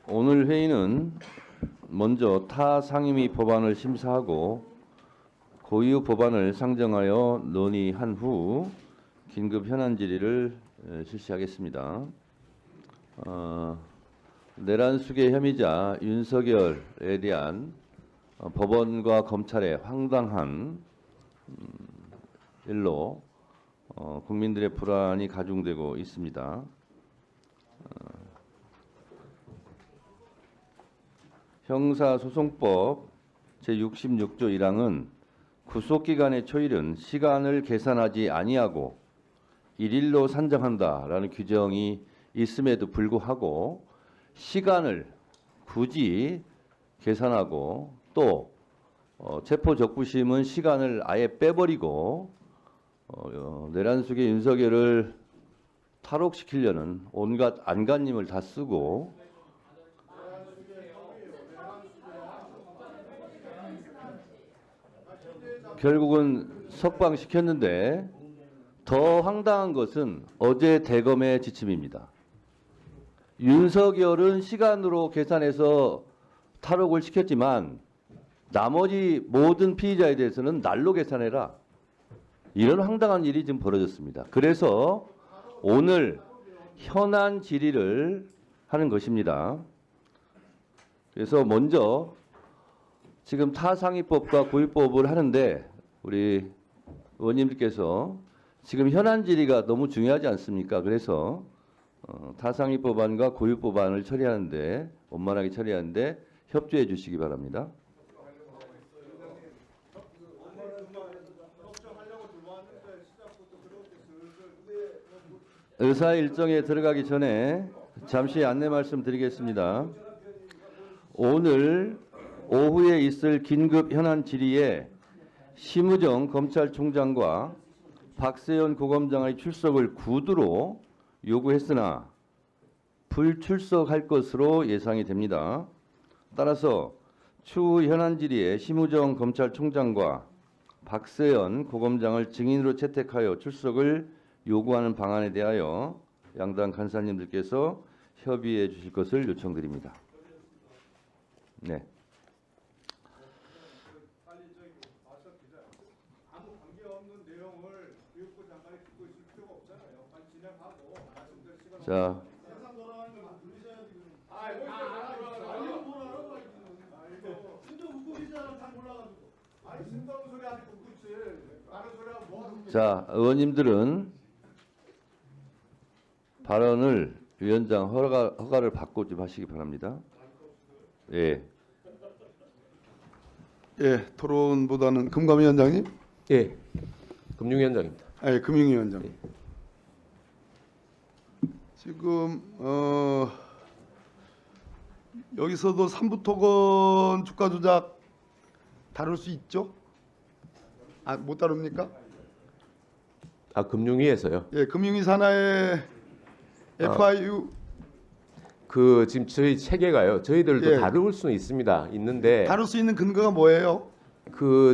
오늘 회의는 먼저 타 상임위 법안을 심사하고 고유 법안을 상정하여 논의한 후 긴급 현안 질의를 실시하겠습니다. 내란 수괴 혐의자 윤석열에 대한 법원과 검찰의 황당한 일로 국민들의 불안이 가중되고 있습니다. 형사소송법 제66조 1항은 구속기간의 초일은 시간을 계산하지 아니하고 일일로 산정한다라는 규정이 있음에도 불구하고 시간을 굳이 계산하고 또 체포적부심은 시간을 아예 빼버리고 내란수계 윤석열을 탈옥시키려는 온갖 안간힘을 다 쓰고 결국은 석방시켰는데 더 황당한 것은 어제 대검의 지침입니다. 윤석열은 시간으로 계산해서 탈옥을 시켰지만 나머지 모든 피의자에 대해서는 날로 계산해라. 이런 황당한 일이 지금 벌어졌습니다. 그래서 오늘 현안 질의를 하는 것입니다. 그래서 먼저 지금 타상위법과 고유법을 하는데 우리 의원님들께서 지금 현안 질의가 너무 중요하지 않습니까? 그래서 타상위법안과 고유법안을 처리하는데 원만하게 처리하는데 협조해 주시기 바랍니다. 의사 일정에 들어가기 전에 잠시 안내 말씀드리겠습니다. 오늘 오후에 있을 긴급 현안 질의에 심우정 검찰총장과 박세현 고검장의 출석을 구두로 요구했으나 불출석할 것으로 예상이 됩니다. 따라서 추후 현안 질의에 심우정 검찰총장과 박세현 고검장을 증인으로 채택하여 출석을 요구하는 방안에 대하여 양당 간사님들께서 협의해 주실 것을 요청드립니다. 네. 자, 의원님들은 발언을 위원장 허가를 받고 좀 하시기 바랍니다. 예. 예, 토론보다는 금감위원장님? 예, 금융위원장입니다. 예, 금융위원장. 예. 지금 여기서도 삼부토건 주가 조작 다룰 수 있죠? 못 다룹니까? 금융위에서요. 예, 금융위 산하의 FIU 지금 저희 체계가요. 저희들도 예. 다룰 수는 있는데 다룰 수 있는 근거가 뭐예요?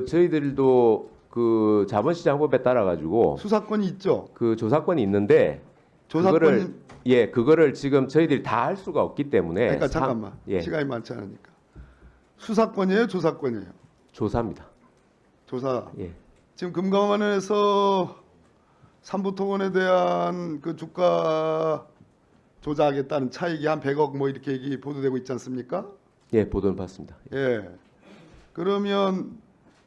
저희들도 자본시장법에 따라 가지고 수사권이 있죠. 조사권이 있는데 그거를 지금 저희들이 다 할 수가 없기 때문에 그러니까 잠깐만. 예. 시간이 많지 않으니까. 수사권이에요, 조사권이에요? 조사입니다. 조사. 예. 지금 금감원에서 삼부토건에 대한 그 주가 조작하겠다는 차익이 한 100억 뭐 이렇게 얘기 보도되고 있지 않습니까? 예, 보도는 봤습니다. 예. 그러면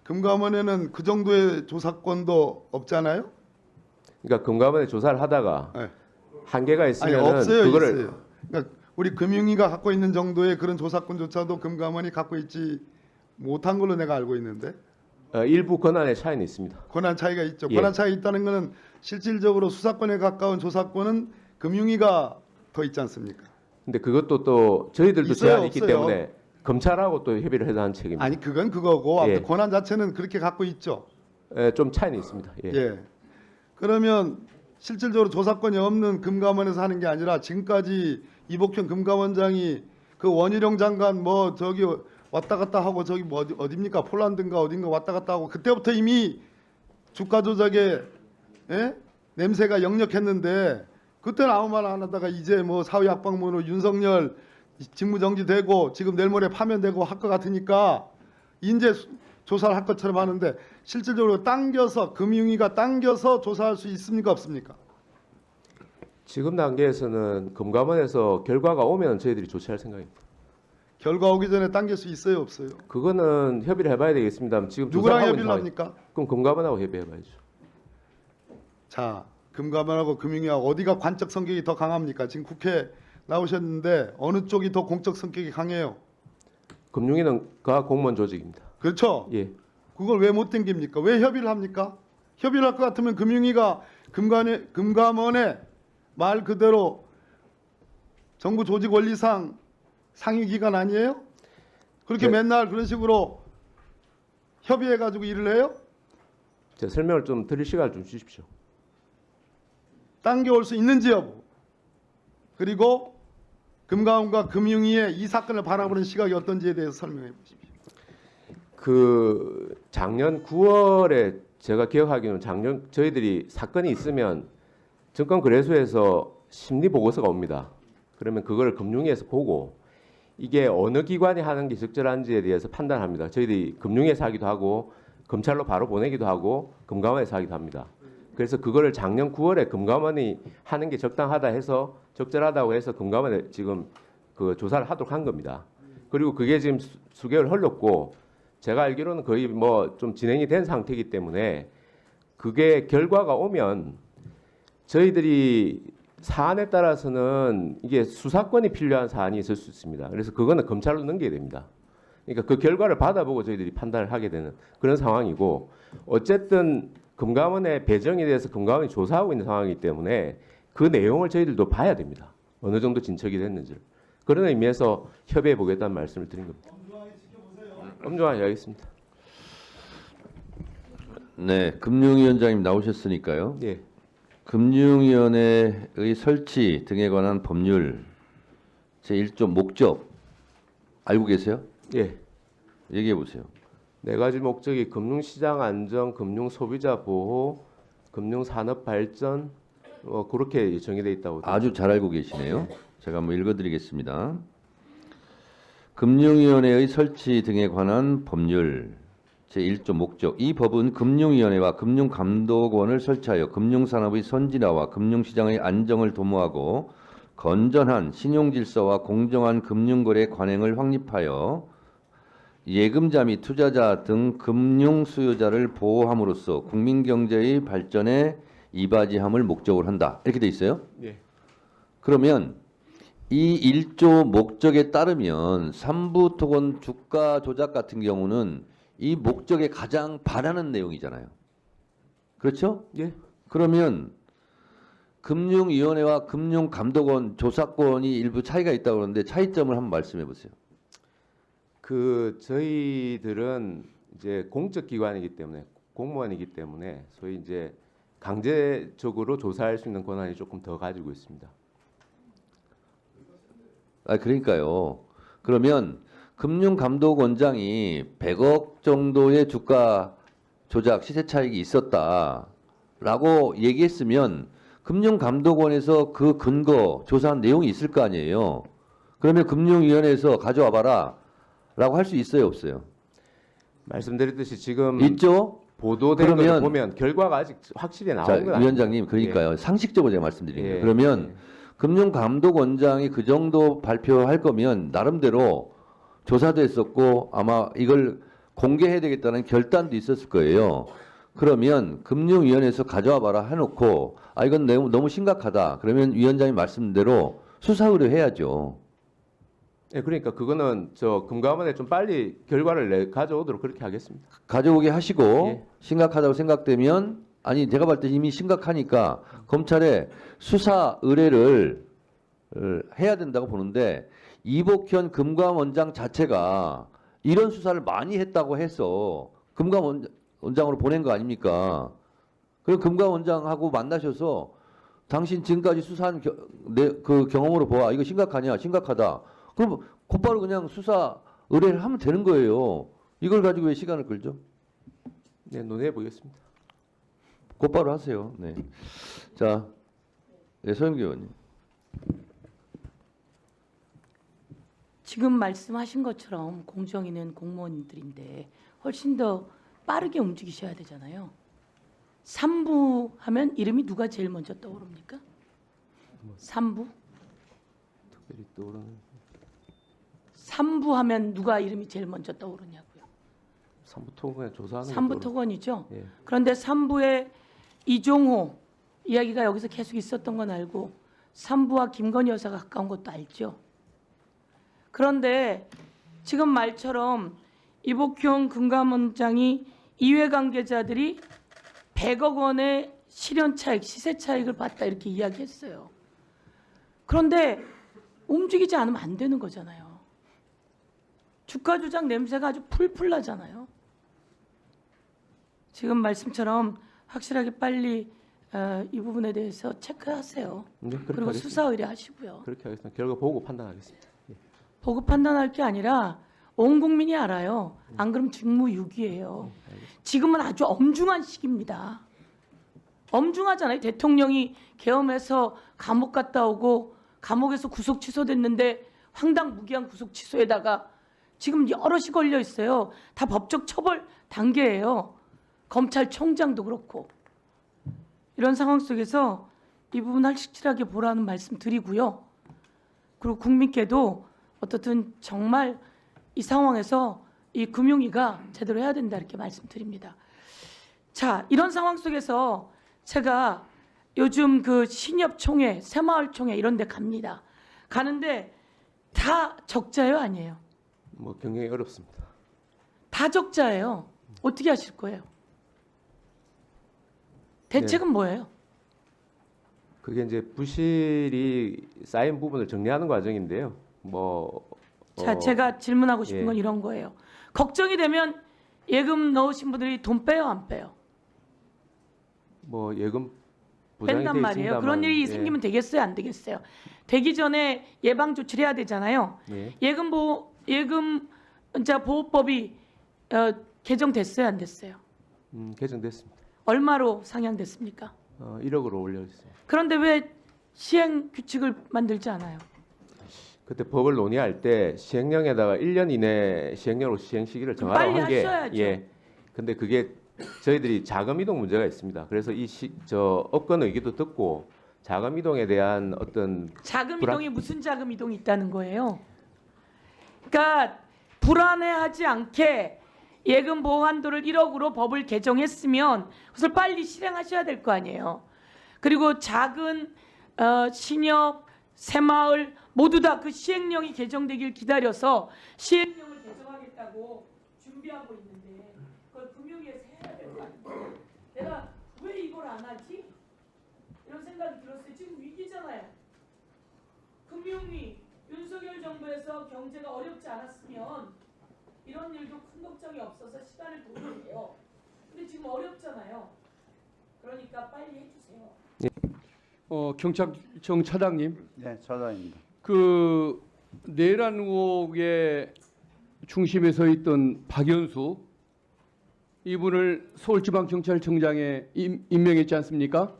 금감원에는 그 정도의 조사권도 없잖아요? 그러니까 금감원에 조사를 하다가 예. 한계가 아니 있으면은 없어요, 그거를 있어요. 그러니까 우리 금융위가 갖고 있는 정도의 그런 조사권조차도 금감원이 갖고 있지 못한 걸로 내가 알고 있는데 일부 권한의 차이는 있습니다. 권한 차이가 있죠. 예. 권한 차이 있다는 것은 실질적으로 수사권에 가까운 조사권은 금융위가 더 있지 않습니까? 근데 그것도 또 저희들도 있어요, 제한이 있기 없어요? 때문에 검찰하고 또 협의를 해서 한 책입니다. 아니 그건 그거고 예. 아무튼 권한 자체는 그렇게 갖고 있죠. 좀 차이는 있습니다. 예. 예. 그러면 실질적으로 조사권이 없는 금감원에서 하는 게 아니라 지금까지 이복현 금감원장이 그 원희룡 장관 뭐 저기 왔다 갔다 하고 저기 뭐 어디입니까? 폴란드인가 어딘가 왔다 갔다 하고 그때부터 이미 주가 조작에 냄새가 역력했는데 그때는 아무 말 안 하다가 이제 뭐 사회 약방문으로 윤석열 직무 정지되고 지금 내일 모레 파면되고 할 것 같으니까 인재 조사를 할 것처럼 하는데 실질적으로 당겨서 금융위가 당겨서 조사할 수 있습니까 없습니까? 지금 단계에서는 금감원에서 결과가 오면 저희들이 조치할 생각입니다. 결과 오기 전에 당길 수 있어요 없어요? 그거는 협의를 해봐야 되겠습니다. 지금 누구랑 조사하고 협의를 있는 합니까? 그럼 금감원하고 협의해봐야죠. 자, 금감원하고 금융위하고 어디가 관적 성격이 더 강합니까? 지금 국회 나오셨는데 어느 쪽이 더 공적 성격이 강해요? 금융위는 가 공무원 조직입니다. 그렇죠? 예. 그걸 왜 못 당깁니까? 왜 협의를 합니까? 협의를 할 것 같으면 금융위가 금감원의 말 그대로 정부 조직 원리상 상위 기관 아니에요? 그렇게 네. 맨날 그런 식으로 협의해 가지고 일을 해요? 제가 설명을 좀 드릴 시간을 좀 주십시오. 당겨올 수 있는지 여부, 그리고 금감원과 금융위의 이 사건을 바라보는 시각이 어떤지에 대해서 설명해 보십시오. 그 작년 9월에 제가 기억하기로는 작년 저희들이 사건이 있으면 증권거래소에서 심리 보고서가 옵니다. 그러면 그걸 금융위에서 보고 이게 어느 기관이 하는 게 적절한지에 대해서 판단합니다. 저희들이 금융위에서 하기도 하고 검찰로 바로 보내기도 하고 금감원에서 하기도 합니다. 그래서 그거를 작년 9월에 금감원이 하는 게 적당하다 해서 적절하다고 해서 금감원에 지금 그 조사를 하도록 한 겁니다. 그리고 그게 지금 수개월 흘렀고 제가 알기로는 거의 뭐 좀 진행이 된 상태이기 때문에 그게 결과가 오면 저희들이 사안에 따라서는 이게 수사권이 필요한 사안이 있을 수 있습니다. 그래서 그거는 검찰로 넘겨야 됩니다. 그러니까 그 결과를 받아보고 저희들이 판단을 하게 되는 그런 상황이고 어쨌든 금감원의 배정에 대해서 금감원이 조사하고 있는 상황이기 때문에 그 내용을 저희들도 봐야 됩니다. 어느 정도 진척이 됐는지. 그런 의미에서 협의해 보겠다는 말씀을 드린 겁니다. 엄중하게 하겠습니다. 네, 금융위원장님 나오셨으니까요. 예. 금융위원회의 설치 등에 관한 법률 제1조 목적 알고 계세요? 예. 얘기해 보세요. 네 가지 목적이 금융시장 안정, 금융소비자 보호, 금융산업 발전 그렇게 정의되어 있다고. 아주 잘 알고 계시네요. 제가 한번 읽어드리겠습니다. 금융위원회의 설치 등에 관한 법률 제1조 목적. 이 법은 금융위원회와 금융감독원을 설치하여 금융산업의 선진화와 금융시장의 안정을 도모하고 건전한 신용질서와 공정한 금융거래 관행을 확립하여 예금자 및 투자자 등 금융 수요자를 보호함으로써 국민경제의 발전에 이바지함을 목적으로 한다. 이렇게 돼 있어요. 예. 그러면 이 1조 목적에 따르면 삼부토건 주가 조작 같은 경우는 이 목적에 가장 반하는 내용이잖아요. 그렇죠? 예. 그러면 금융위원회와 금융감독원 조사권이 일부 차이가 있다고 그러는데 차이점을 한번 말씀해 보세요. 그 저희들은 이제 공적 기관이기 때문에 공무원이기 때문에 소위 이제 강제적으로 조사할 수 있는 권한이 조금 더 가지고 있습니다. 그러니까요. 그러면 금융감독원장이 100억 정도의 주가 조작 시세 차익이 있었다라고 얘기했으면 금융감독원에서 그 근거 조사한 내용이 있을 거 아니에요. 그러면 금융위원회에서 가져와 봐라 라고 할 수 있어요 없어요? 말씀드렸듯이 지금 있죠? 보도된 걸 그러면- 보면 결과가 아직 확실히 자, 나온 건 아닙니다. 위원장님 그러니까요. 상식적으로 제가 말씀드린 거예요. 예. 그러면 금융감독원장이 그 정도 발표할 거면 나름대로 조사도 했었고 아마 이걸 공개해야 되겠다는 결단도 있었을 거예요. 그러면 금융위원회에서 가져와 봐라 해놓고 이건 너무 심각하다. 그러면 위원장님 말씀대로 수사 의뢰해야죠. 예, 그러니까 그거는 저 금감원에 좀 빨리 결과를 가져오도록 그렇게 하겠습니다. 가져오게 하시고 예. 심각하다고 생각되면 아니 내가 봤을 때 이미 심각하니까 검찰에 수사 의뢰를 해야 된다고 보는데 이복현 금감원장 자체가 이런 수사를 많이 했다고 해서 금감원장으로 보낸 거 아닙니까? 그럼 금감원장하고 만나셔서 당신 지금까지 수사한 그 경험으로 봐. 이거 심각하냐? 심각하다. 그럼 곧바로 그냥 수사 의뢰를 하면 되는 거예요. 이걸 가지고 왜 시간을 끌죠? 네, 논의해 보겠습니다. 곧바로 하세요. 네. 자, 네, 서영기 의원님. 지금 말씀하신 것처럼 공정위는 공무원들인데 훨씬 더 빠르게 움직이셔야 되잖아요. 3부 하면 이름이 누가 제일 먼저 떠오릅니까? 3부? 특별히 떠오르는 3부 하면 누가 이름이 제일 먼저 떠오르냐고요. 3부 토건에 조사하는 3부 것도 토건이죠. 예. 그런데 3부에 이종호 이야기가 여기서 계속 있었던 건 알고 3부와 김건희 여사가 가까운 것도 알죠. 그런데 지금 말처럼 이복형 금감원장이 이해관계자들이 100억 원의 실현 차익, 시세 차익을 봤다 이렇게 이야기했어요. 그런데 움직이지 않으면 안 되는 거잖아요. 주가 조작 냄새가 아주 풀풀 나잖아요. 지금 말씀처럼 확실하게 빨리 이 부분에 대해서 체크하세요. 네, 그렇게 그리고 하겠습니다. 수사 의뢰하시고요. 그렇게 하겠습니다. 결과 보고 판단하겠습니다. 예. 보고 판단할 게 아니라 온 국민이 알아요. 안 그러면 직무유기예요. 지금은 아주 엄중한 시기입니다. 엄중하잖아요. 대통령이 계엄해서 감옥 갔다 오고 감옥에서 구속 취소됐는데 황당무계한 구속 취소에다가 지금 여럿이 걸려 있어요. 다 법적 처벌 단계예요. 검찰총장도 그렇고. 이런 상황 속에서 이 부분 확실하게 보라는 말씀 드리고요. 그리고 국민께도 어떻든 정말 이 상황에서 이 금융위가 제대로 해야 된다 이렇게 말씀드립니다. 자, 이런 상황 속에서 제가 요즘 그 신협총회, 새마을총회 이런 데 갑니다. 가는데 다 적자예요, 아니에요? 뭐 경영이 어렵습니다. 다 적자예요. 어떻게 하실 거예요? 대책은 뭐예요? 그게 이제 부실이 쌓인 부분을 정리하는 과정인데요. 뭐 자, 제가 질문하고 싶은 예. 건 이런 거예요. 걱정이 되면 예금 넣으신 분들이 돈 빼요, 안 빼요? 뭐 예금 보장이 뺀단 돼 말이에요. 있습니다만, 그런 일이 예. 생기면 되겠어요, 안 되겠어요? 되기 전에 예방 조치를 해야 되잖아요. 예. 예금자 보호법이 개정됐어요, 안 됐어요? 개정됐습니다. 얼마로 상향됐습니까? 1억으로 올려 있어요. 그런데 왜 시행 규칙을 만들지 않아요? 그때 법을 논의할 때 시행령에다가 1년 이내 시행령으로 시행 시기를 정하라고 빨리 한 게 하셔야죠. 예. 근데 그게 저희들이 자금 이동 문제가 있습니다. 그래서 저 업권 의기도 듣고 자금 이동에 대한 어떤 자금 불안- 이동이 무슨 자금 이동이 있다는 거예요? 그러니까 불안해하지 않게 예금 보호 한도를 1억으로 법을 개정했으면 그것을 빨리 실행하셔야 될 거 아니에요. 그리고 작은 신협, 새마을 모두 다 그 시행령이 개정되길 기다려서 시행령을 개정하겠다고 준비하고 있는데 그걸 금융위에서 해야 될 거 아니에요. 내가 왜 이걸 안 하지? 이런 생각이 들었어요. 지금 위기잖아요. 금융위, 윤석열 정부에서 경제가 어렵지 않았으면 이런 일도 큰 걱정이 없어서 시간을 돌려요. 근데 지금 어렵잖아요. 그러니까 빨리 해주세요. 경찰청 차장님, 네, 차장입니다. 그 내란 의혹의 중심에 서 있던 박연수 이분을 서울지방경찰청장에 임명했지 않습니까?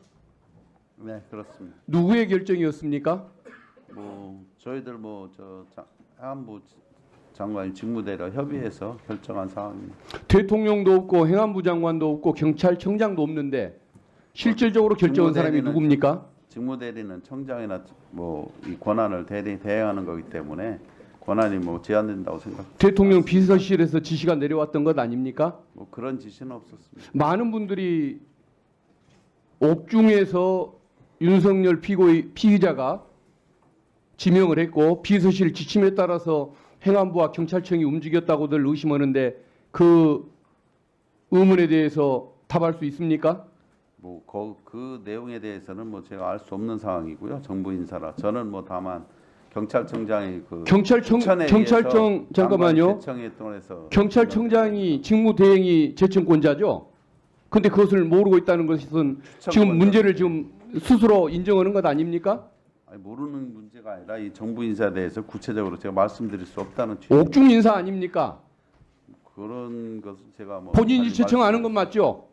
네, 그렇습니다. 누구의 결정이었습니까? 뭐 저희들 행안부 장관이 직무대로 협의해서 결정한 사항입니다. 대통령도 없고 행안부 장관도 없고 경찰청장도 없는데 실질적으로 결정한 사람이 직무대리는- 누굽니까? 직무대리는 청장이나 이 권한을 대행하는 거기 때문에 권한이 제한된다고 생각. 대통령 비서실에서 지시가 내려왔던 것 아닙니까? 그런 지시는 없었습니다. 많은 분들이 옥중에서 윤석열 피의자가 지명을 했고 비서실 지침에 따라서 행안부와 경찰청이 움직였다고들 의심하는데 그 의문에 대해서 답할 수 있습니까? 그 내용에 대해서는 제가 알 수 없는 상황이고요. 정부 인사라 저는 다만 경찰청장이 경찰청 잠깐만요. 제청에 통해서 경찰청장이 직무대행이 제청권자죠. 근데 그것을 모르고 있다는 것은 지금 문제를 지금 스스로 인정하는 것 아닙니까? 모르는 문제가 아니라 이 정부 인사에 대해서 구체적으로 제가 말씀드릴 수 없다는 취지. 옥중 인사 아닙니까? 그런 것은 제가 본인이 제청하는 건 맞죠?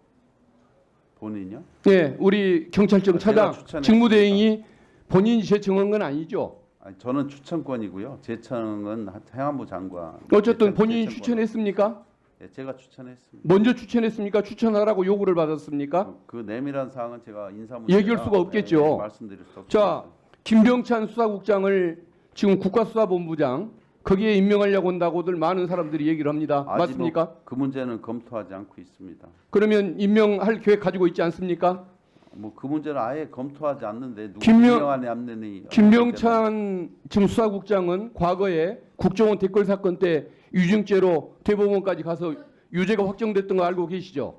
본인요? 네, 우리 경찰청 제가 차장 추천했습니다. 직무대행이 본인이 제청한 건 아니죠? 아니, 저는 추천권이고요. 제청은 행안부 장관. 어쨌든 제청- 본인이 제청권. 추천했습니까? 네, 제가 추천했습니다. 먼저 추천했습니까? 추천하라고 요구를 받았습니까? 그 내밀한 사항은 제가 인사문제 얘기할 수가 없겠죠. 말씀드릴 수 없습니다. 자, 김병찬 수사국장을 지금 국가수사본부장 거기에 임명하려고 한다고들 많은 사람들이 얘기를 합니다. 아직 맞습니까? 뭐 그 문제는 검토하지 않고 있습니다. 그러면 임명할 계획 가지고 있지 않습니까? 뭐 그 문제는 아예 검토하지 않는데 누가 김명- 임명하냐 안 김병찬 지금 수사국장은 과거에 국정원 댓글 사건 때 유증죄로 대법원까지 가서 유죄가 확정됐던 거 알고 계시죠?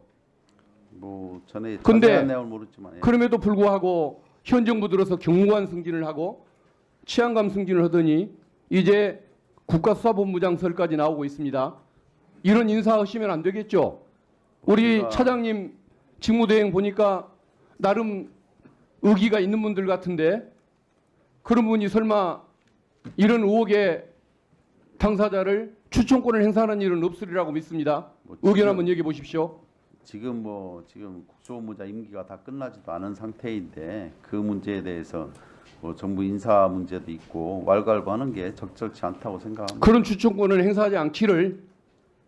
뭐 전에 근데 자세한 내용을 모르지만 예. 그럼에도 불구하고 현 정부 들어서 경무관 승진을 하고 치안감 승진을 하더니 이제 국가수사본부장설까지 나오고 있습니다. 이런 인사하시면 안 되겠죠? 우리 제가- 차장님 직무대행 보니까 나름 의기가 있는 분들 같은데 그런 분이 설마 이런 의혹의 당사자를 추천권을 행사하는 일은 없으리라고 믿습니다. 뭐 의견 지금- 한번 얘기해 보십시오. 지금 국수본부장 임기가 다 끝나지도 않은 상태인데 그 문제에 대해서 뭐 정부 인사 문제도 있고 왈가왈부하는 게 적절치 않다고 생각합니다. 그런 추천권을 행사하지 않기를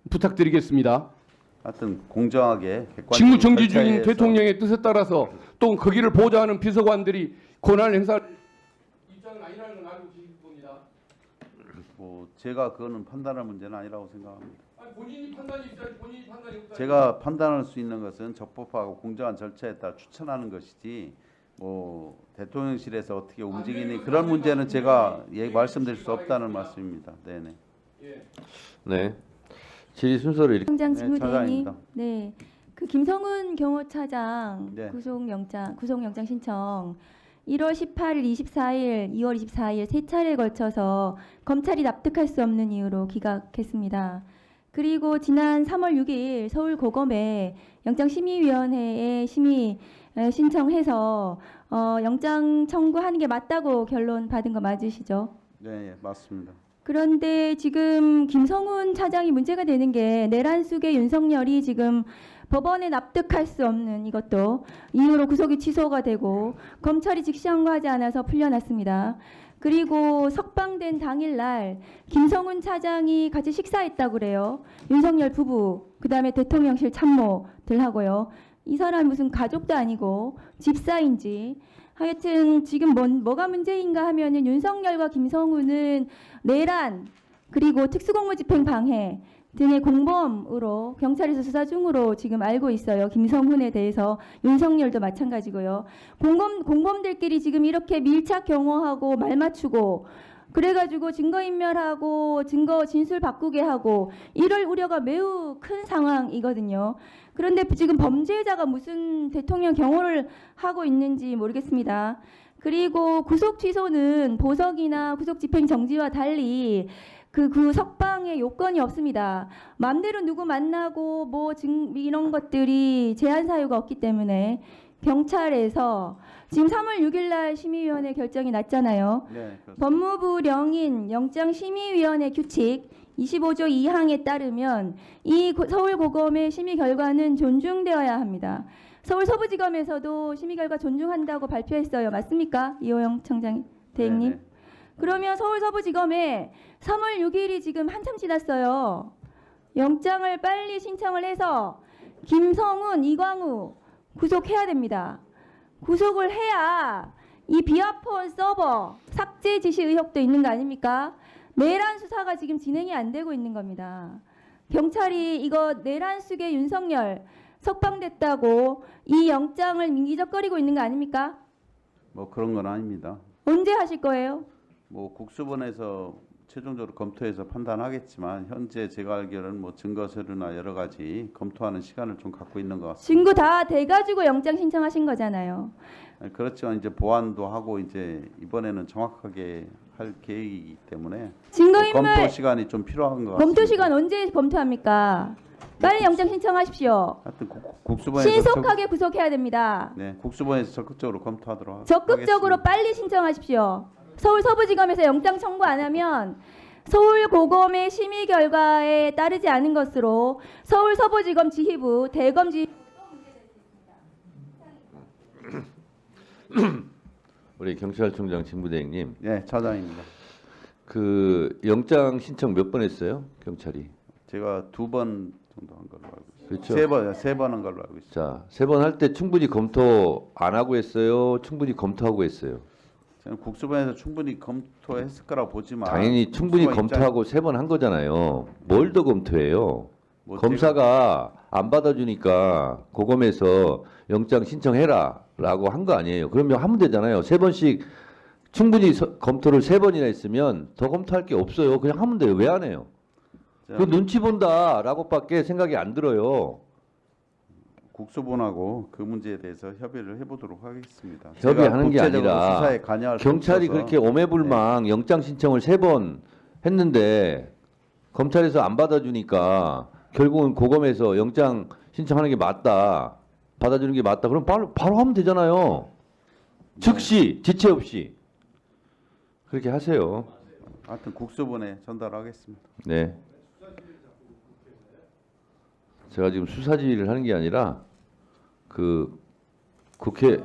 부탁드리겠습니다. 하여튼 공정하게 객관적인 직무 정지 중인 절차에 의해서 대통령의 뜻에 따라서 또 거기를 보좌하는 비서관들이 권한을 행사할 입장은 아니라는 건 알고 계실 겁니다. 뭐 제가 그거는 판단할 문제는 아니라고 생각합니다. 아니, 본인이 판단이 있어야지 본인이 판단이 없다. 제가 판단할 수 있는 것은 적법하고 공정한 절차에 따라 추천하는 것이지 뭐 대통령실에서 어떻게 움직이니 그런 문제는 제가 말씀드릴 수 없다는 말씀입니다. 네네. 네. 질의 순서를 이렇게 청장 네, 직무대행님, 차장입니다. 네, 그 김성훈 경호차장 네. 구속영장 신청 1월 18일, 24일, 2월 24일 세 차례에 걸쳐서 검찰이 납득할 수 없는 이유로 기각했습니다. 그리고 지난 3월 6일 서울고검에 영장심의위원회에 심의 신청해서 영장 청구하는 게 맞다고 결론 받은 거 맞으시죠? 네, 예, 맞습니다. 그런데 지금 김성훈 차장이 문제가 되는 게 내란 속의 윤석열이 지금 법원에 납득할 수 없는 이것도 이유로 구속이 취소가 되고 검찰이 즉시 항고하지 않아서 풀려났습니다. 그리고 석방된 당일날 김성훈 차장이 같이 식사했다고 그래요. 윤석열 부부, 그다음에 대통령실 참모들하고요. 이 사람 무슨 가족도 아니고 집사인지 하여튼 지금 뭐가 문제인가 하면은 윤석열과 김성훈은 내란 그리고 특수공무집행 방해 등의 공범으로 경찰에서 수사 중으로 지금 알고 있어요. 김성훈에 대해서 윤석열도 마찬가지고요. 공범들끼리 지금 이렇게 밀착 경호하고 말 맞추고 그래가지고 증거인멸하고 증거 진술 바꾸게 하고 이럴 우려가 매우 큰 상황이거든요. 그런데 지금 범죄자가 무슨 대통령 경호를 하고 있는지 모르겠습니다. 그리고 구속 취소는 보석이나 구속 집행 정지와 달리 그 석방의 요건이 없습니다. 마음대로 누구 만나고 이런 것들이 제한 사유가 없기 때문에 경찰에서 지금 3월 6일 날 심의위원회 결정이 났잖아요. 네, 그렇습니다. 법무부 령인 영장심의위원회 규칙 25조 2항에 따르면 이 서울고검의 심의 결과는 존중되어야 합니다. 서울 서부지검에서도 심의 결과 존중한다고 발표했어요. 맞습니까? 이호영 청장 대행님. 네네. 그러면 서울 서부지검에 3월 6일이 지금 한참 지났어요. 영장을 빨리 신청을 해서 김성훈, 이광우 구속해야 됩니다. 구속을 해야 이 비화폰 서버 삭제 지시 의혹도 있는 거 아닙니까? 내란 수사가 지금 진행이 안 되고 있는 겁니다. 경찰이 이거 내란 속의 윤석열 석방됐다고 이 영장을 민기적거리고 있는 거 아닙니까? 뭐 그런 건 아닙니다. 언제 하실 거예요? 뭐 국수본에서 최종적으로 검토해서 판단하겠지만 현재 제가 알기로는 뭐 증거 서류나 여러 가지 검토하는 시간을 좀 갖고 있는 것 같습니다. 증거 다 돼가지고 영장 신청하신 거잖아요. 아니, 그렇지만 이제 보완도 하고 이제 이번에는 정확하게 할 계획이기 때문에 증거인멸 검토 시간이 좀 필요한 것 같습니다. 검토 시간 언제 검토합니까? 빨리 영장 신청하십시오. 하여튼 국수본에서 신속하게 구속해야 됩니다. 네, 국수본에서 적극적으로 검토하도록 적극적으로 하겠습니다. 빨리 신청하십시오. 서울 서부지검에서 영장 청구 안 하면 서울고검의 심의 결과에 따르지 않은 것으로 서울 서부지검 지휘부 대검 지휘부 우리 경찰청장 직무대행님, 네, 차장입니다. 그 영장 신청 몇 번 했어요? 경찰이. 제가 2번 정도 한 걸로 알고 있습니다. 그렇죠. 세 번 한 걸로 알고 있습니다. 자, 3번 할 때 충분히 검토 안 하고 했어요? 충분히 검토하고 했어요? 저는 국수본에서 충분히 검토했을 거라고 보지만 당연히 충분히 국수본 입장- 검토하고 3번 한 거잖아요. 뭘 더 검토해요? 뭐 검사가 안 받아주니까 고검에서 영장 신청해라라고 한 거 아니에요. 그러면 하면 되잖아요. 3번씩 충분히 검토를 3번이나 했으면 더 검토할 게 없어요. 그냥 하면 돼요. 왜 안 해요? 제가 그 눈치 본다라고밖에 생각이 안 들어요. 국수본하고 그 문제에 대해서 협의를 해보도록 하겠습니다. 협의하는 게 제가 구체적으로 아니라 수사에 관여할 수 경찰이 없어서 그렇게 오매불망 영장 신청을 3번 했는데 검찰에서 안 받아주니까 결국은 고검에서 영장 신청하는 게 맞다, 받아주는 게 맞다. 그럼 바로 하면 되잖아요. 즉시 지체 없이 그렇게 하세요. 하여튼 국수본에 전달하겠습니다. 네. 제가 지금 수사지휘를 하는 게 아니라 그 국회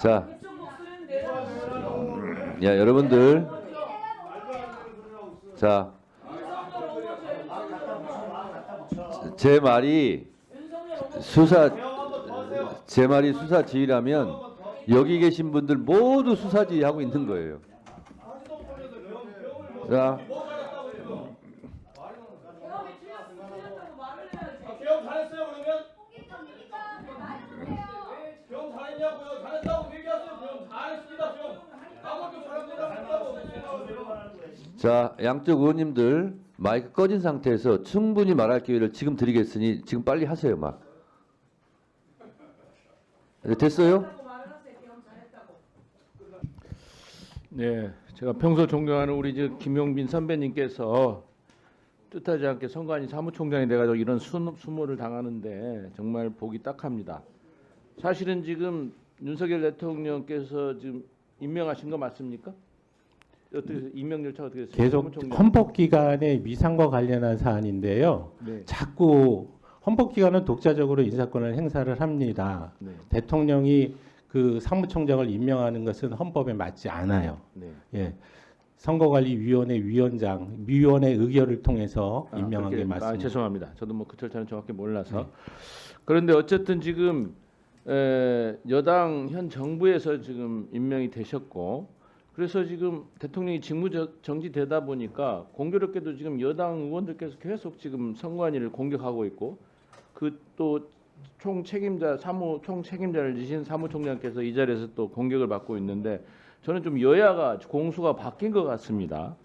자, 야 여러분들, 자, 제 말이 수사 지휘라면 여기 계신 분들 모두 수사 지휘하고 있는 거예요. 자, 개혁 잘했어요 그러면? 개혁 잘했냐고요? 잘했다고 얘기하세요. 개혁 잘했습니다. 개혁 나밖에 잘합니다. 자, 양쪽 의원님들 마이크 꺼진 상태에서 충분히 말할 기회를 지금 드리겠으니 지금 빨리 하세요, 막. 네, 됐어요? 네, 제가 평소 존경하는 우리 김용빈 선배님께서 뜻하지 않게 선관위 사무총장이 돼가지고 이런 수모를 당하는데 정말 보기 딱합니다. 사실은 지금 윤석열 대통령께서 지금 임명하신 거 맞습니까? 어떻게 임명 절차가 어떻게 됐어요? 계속 사무총장. 헌법기관의 위상과 관련한 사안인데요. 네. 자꾸 헌법기관은 독자적으로 인사권을 행사를 합니다. 네. 대통령이 그 사무총장을 임명하는 것은 헌법에 맞지 않아요. 네. 예. 선거관리위원회 위원회 의결을 통해서 임명한 그렇게- 게 맞습니다. 죄송합니다. 저도 뭐 그 절차는 정확히 몰라서. 네. 그런데 어쨌든 지금 여당 현 정부에서 지금 임명이 되셨고, 그래서 지금 대통령이 직무 정지되다 보니까 공교롭게도 지금 여당 의원들께서 계속 지금 선관위를 공격하고 있고, 그 또 총 책임자를 지신 사무총장께서 이 자리에서 또 공격을 받고 있는데, 저는 좀 여야가 공수가 바뀐 것 같습니다.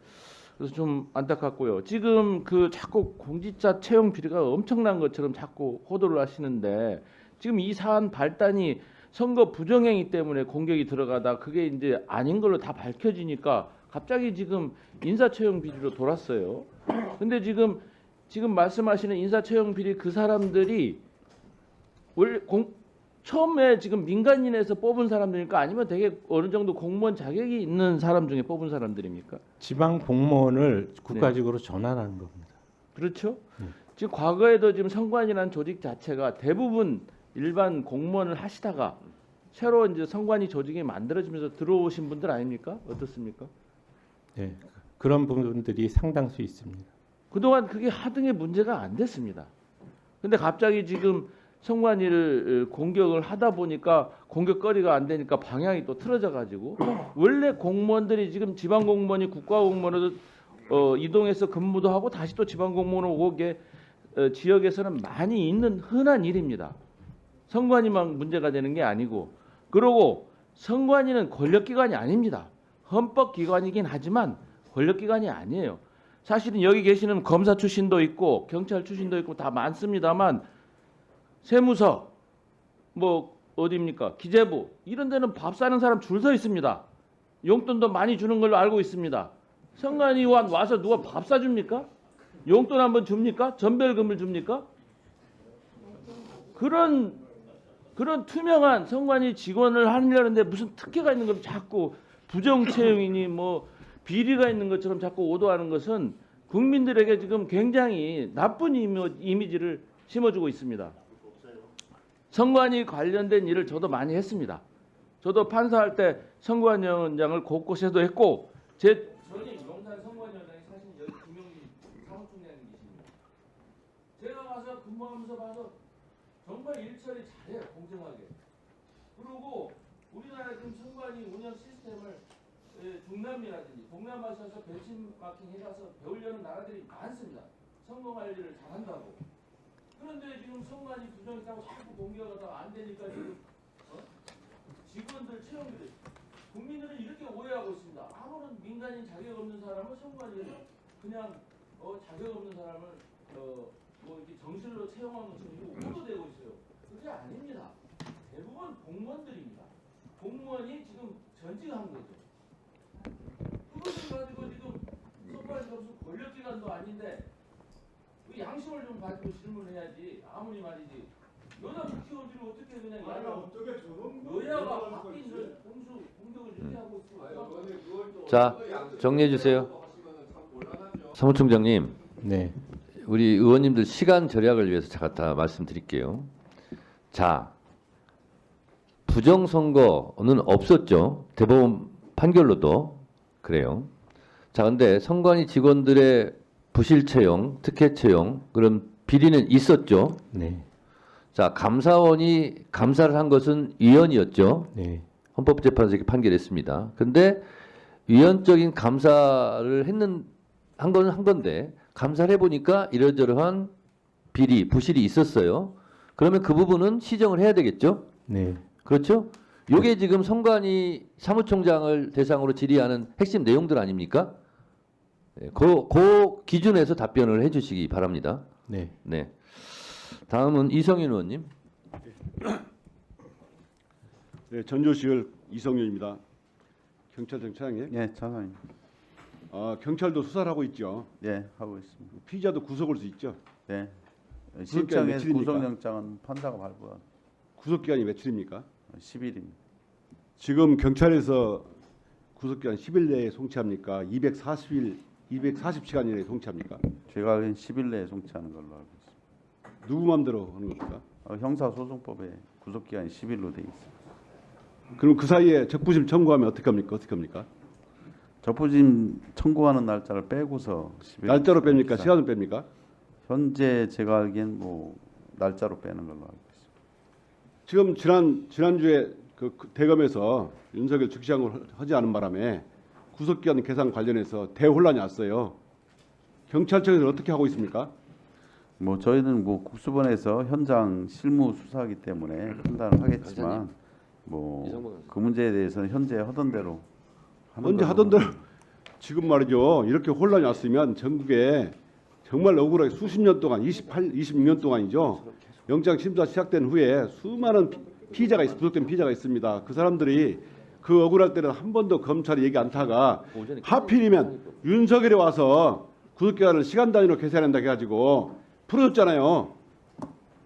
그래서 좀 안타깝고요. 지금 그 자꾸 공직자 채용 비리가 엄청난 것처럼 자꾸 호도를 하시는데, 지금 이 사안 발단이 선거 부정행위 때문에 공격이 들어가다 그게 이제 아닌 걸로 다 밝혀지니까 갑자기 지금 인사 채용 비리로 돌았어요. 근데 지금 말씀하시는 인사 채용 비리 그 사람들이 원래 처음에 지금 민간인에서 뽑은 사람들입니까? 아니면 되게 어느 정도 공무원 자격이 있는 사람 중에 뽑은 사람들입니까? 지방 공무원을 국가직으로 전환하는 겁니다. 그렇죠? 지금 과거에도 지금 선관위라는 조직 자체가 대부분 일반 공무원을 하시다가 새로 이제 선관위 조직이 만들어지면서 들어오신 분들 아닙니까? 어떻습니까? 예. 그런 부분들이 상당수 있습니다. 그동안 그게 하등의 문제가 안 됐습니다. 근데 갑자기 지금 선관위를 공격을 하다 보니까 공격거리가 안 되니까 방향이 또 틀어져 가지고 원래 공무원들이 지금 지방 공무원이 국가 공무원으로 이동해서 근무도 하고 다시 또 지방 공무원으로 오게 지역에서는 많이 있는 흔한 일입니다. 선관위만 문제가 되는 게 아니고, 그리고 선관위는 권력기관이 아닙니다. 헌법기관이긴 하지만 권력기관이 아니에요. 사실은 여기 계시는 검사 출신도 있고 경찰 출신도 있고 다 많습니다만, 세무서, 뭐 어디입니까? 기재부 이런 데는 밥 사는 사람 줄 서 있습니다. 용돈도 많이 주는 걸로 알고 있습니다. 선관위원 와서 누가 밥 사줍니까? 용돈 한번 줍니까? 전별금을 줍니까? 그런 그런 투명한 선관위 직원을 하려는데 무슨 특혜가 있는 걸 자꾸 부정 채용이니 뭐 비리가 있는 것처럼 자꾸 오도하는 것은 국민들에게 지금 굉장히 나쁜 이미지를 심어주고 있습니다. 선관위 관련된 일을 저도 많이 했습니다. 저도 판사할 때 선관위원장을 곳곳에도 했고 제 전임 용산 선관위원장이 사실 여기 김용민 사무총장님 계십니다. 제가 가서 근무하면서 봐서 정말 일처리 잘해요. 공정하게. 그리고 우리나라 지금 선관위 운영 시스템을 중남미라든지 동남아시아에서 벤치마킹 해가서 배우려는 나라들이 많습니다. 선거 관리를 잘한다고. 그런데 지금 선관위 부정있다고 자꾸 공개가 안 되니까 지금 직원들 채용들 국민들은 이렇게 오해하고 있습니다. 아무런 민간인 자격 없는 사람을 선관위에서 그냥 자격 없는 사람을 뭐 이렇게 정실로 채용하는 것처럼 이거 오도되고 있어요. 그게 아닙니다. 대부분 공무원들입니다. 공무원이 지금 전직한 거죠. 그것을 가지고 지금 선관위가 무슨 권력기관도 아닌데 그 양심을 좀 가지고 질문해야지. 아무리 말이지. 여자 국회의원들이 어떻게 그냥 여야가 바뀐 공격을 이렇게 하고 있어요. 자, 정리해 주세요. 사무총장님, 네. 우리 의원님들 시간 절약을 위해서 제가 다 말씀드릴게요. 자, 부정선거는 없었죠. 대법원 판결로도 그래요. 자, 근데 선관위 직원들의 부실 채용, 특혜 채용, 그런 비리는 있었죠. 네. 자, 감사원이 감사를 한 것은 위헌이었죠. 네. 헌법재판소가 이렇게 판결했습니다. 근데 위헌적인 감사를 한 건데 감사를 해보니까 이러저러한 비리, 부실이 있었어요. 그러면 그 부분은 시정을 해야 되겠죠? 네. 그렇죠? 이게 지금 선관위 사무총장을 대상으로 질의하는 핵심 내용들 아닙니까? 그 기준에서 답변을 해주시기 바랍니다. 네. 네. 다음은 이성윤 의원님. 네, 전조시을 이성윤입니다. 경찰청 차장님. 예, 차장님. 경찰도 수사를 하고 있죠. 예, 하고 있습니다. 피의자도 구속할 수 있죠. 네. 구속기간이 신청해서 며칠입니까? 구속영장은 판사가 발부한 구속기간이 며칠입니까? 10일입니다. 지금 경찰에서 구속기간 10일 내에 송치합니까? 240시간 이내에 송치합니까? 제가 알기로는 10일 내에 송치하는 걸로 알고 있습니다. 누구 마음대로 하는 겁니까? 형사소송법에 구속기간이 10일로 되어 있습니다. 그럼 그 사이에 적부심 청구하면 어떻게 합니까? 어떻게 합니까? 적부심 청구하는 날짜를 빼고서 10일 날짜로 뺍니까? 시간을 뺍니까? 현재 제가 알기엔 뭐 날짜로 빼는 걸로 알고 있습니다. 지금 지난주에 그 대검에서 윤석열 즉시항을 하지 않은 바람에 구속기간 계산 관련해서 대혼란이 왔어요. 경찰청에서는 어떻게 하고 있습니까? 뭐 저희는 뭐 국수본에서 현장 실무 수사하기 때문에 판단을 하겠지만 뭐 그 문제에 대해서는 현재 하던 대로 언제 하던 대로 지금 말이죠. 이렇게 혼란이 왔으면 전국에 정말 억울하게 수십 년 동안 26년 동안이죠. 영장 심사 시작된 후에 수많은 피의자가 구속된 피의자가 있습니다. 그 사람들이 그 억울할 때는 한 번도 검찰이 얘기 안 타가 하필이면 윤석열이 와서 구속기간을 시간 단위로 계산한다 해가지고 풀어줬잖아요.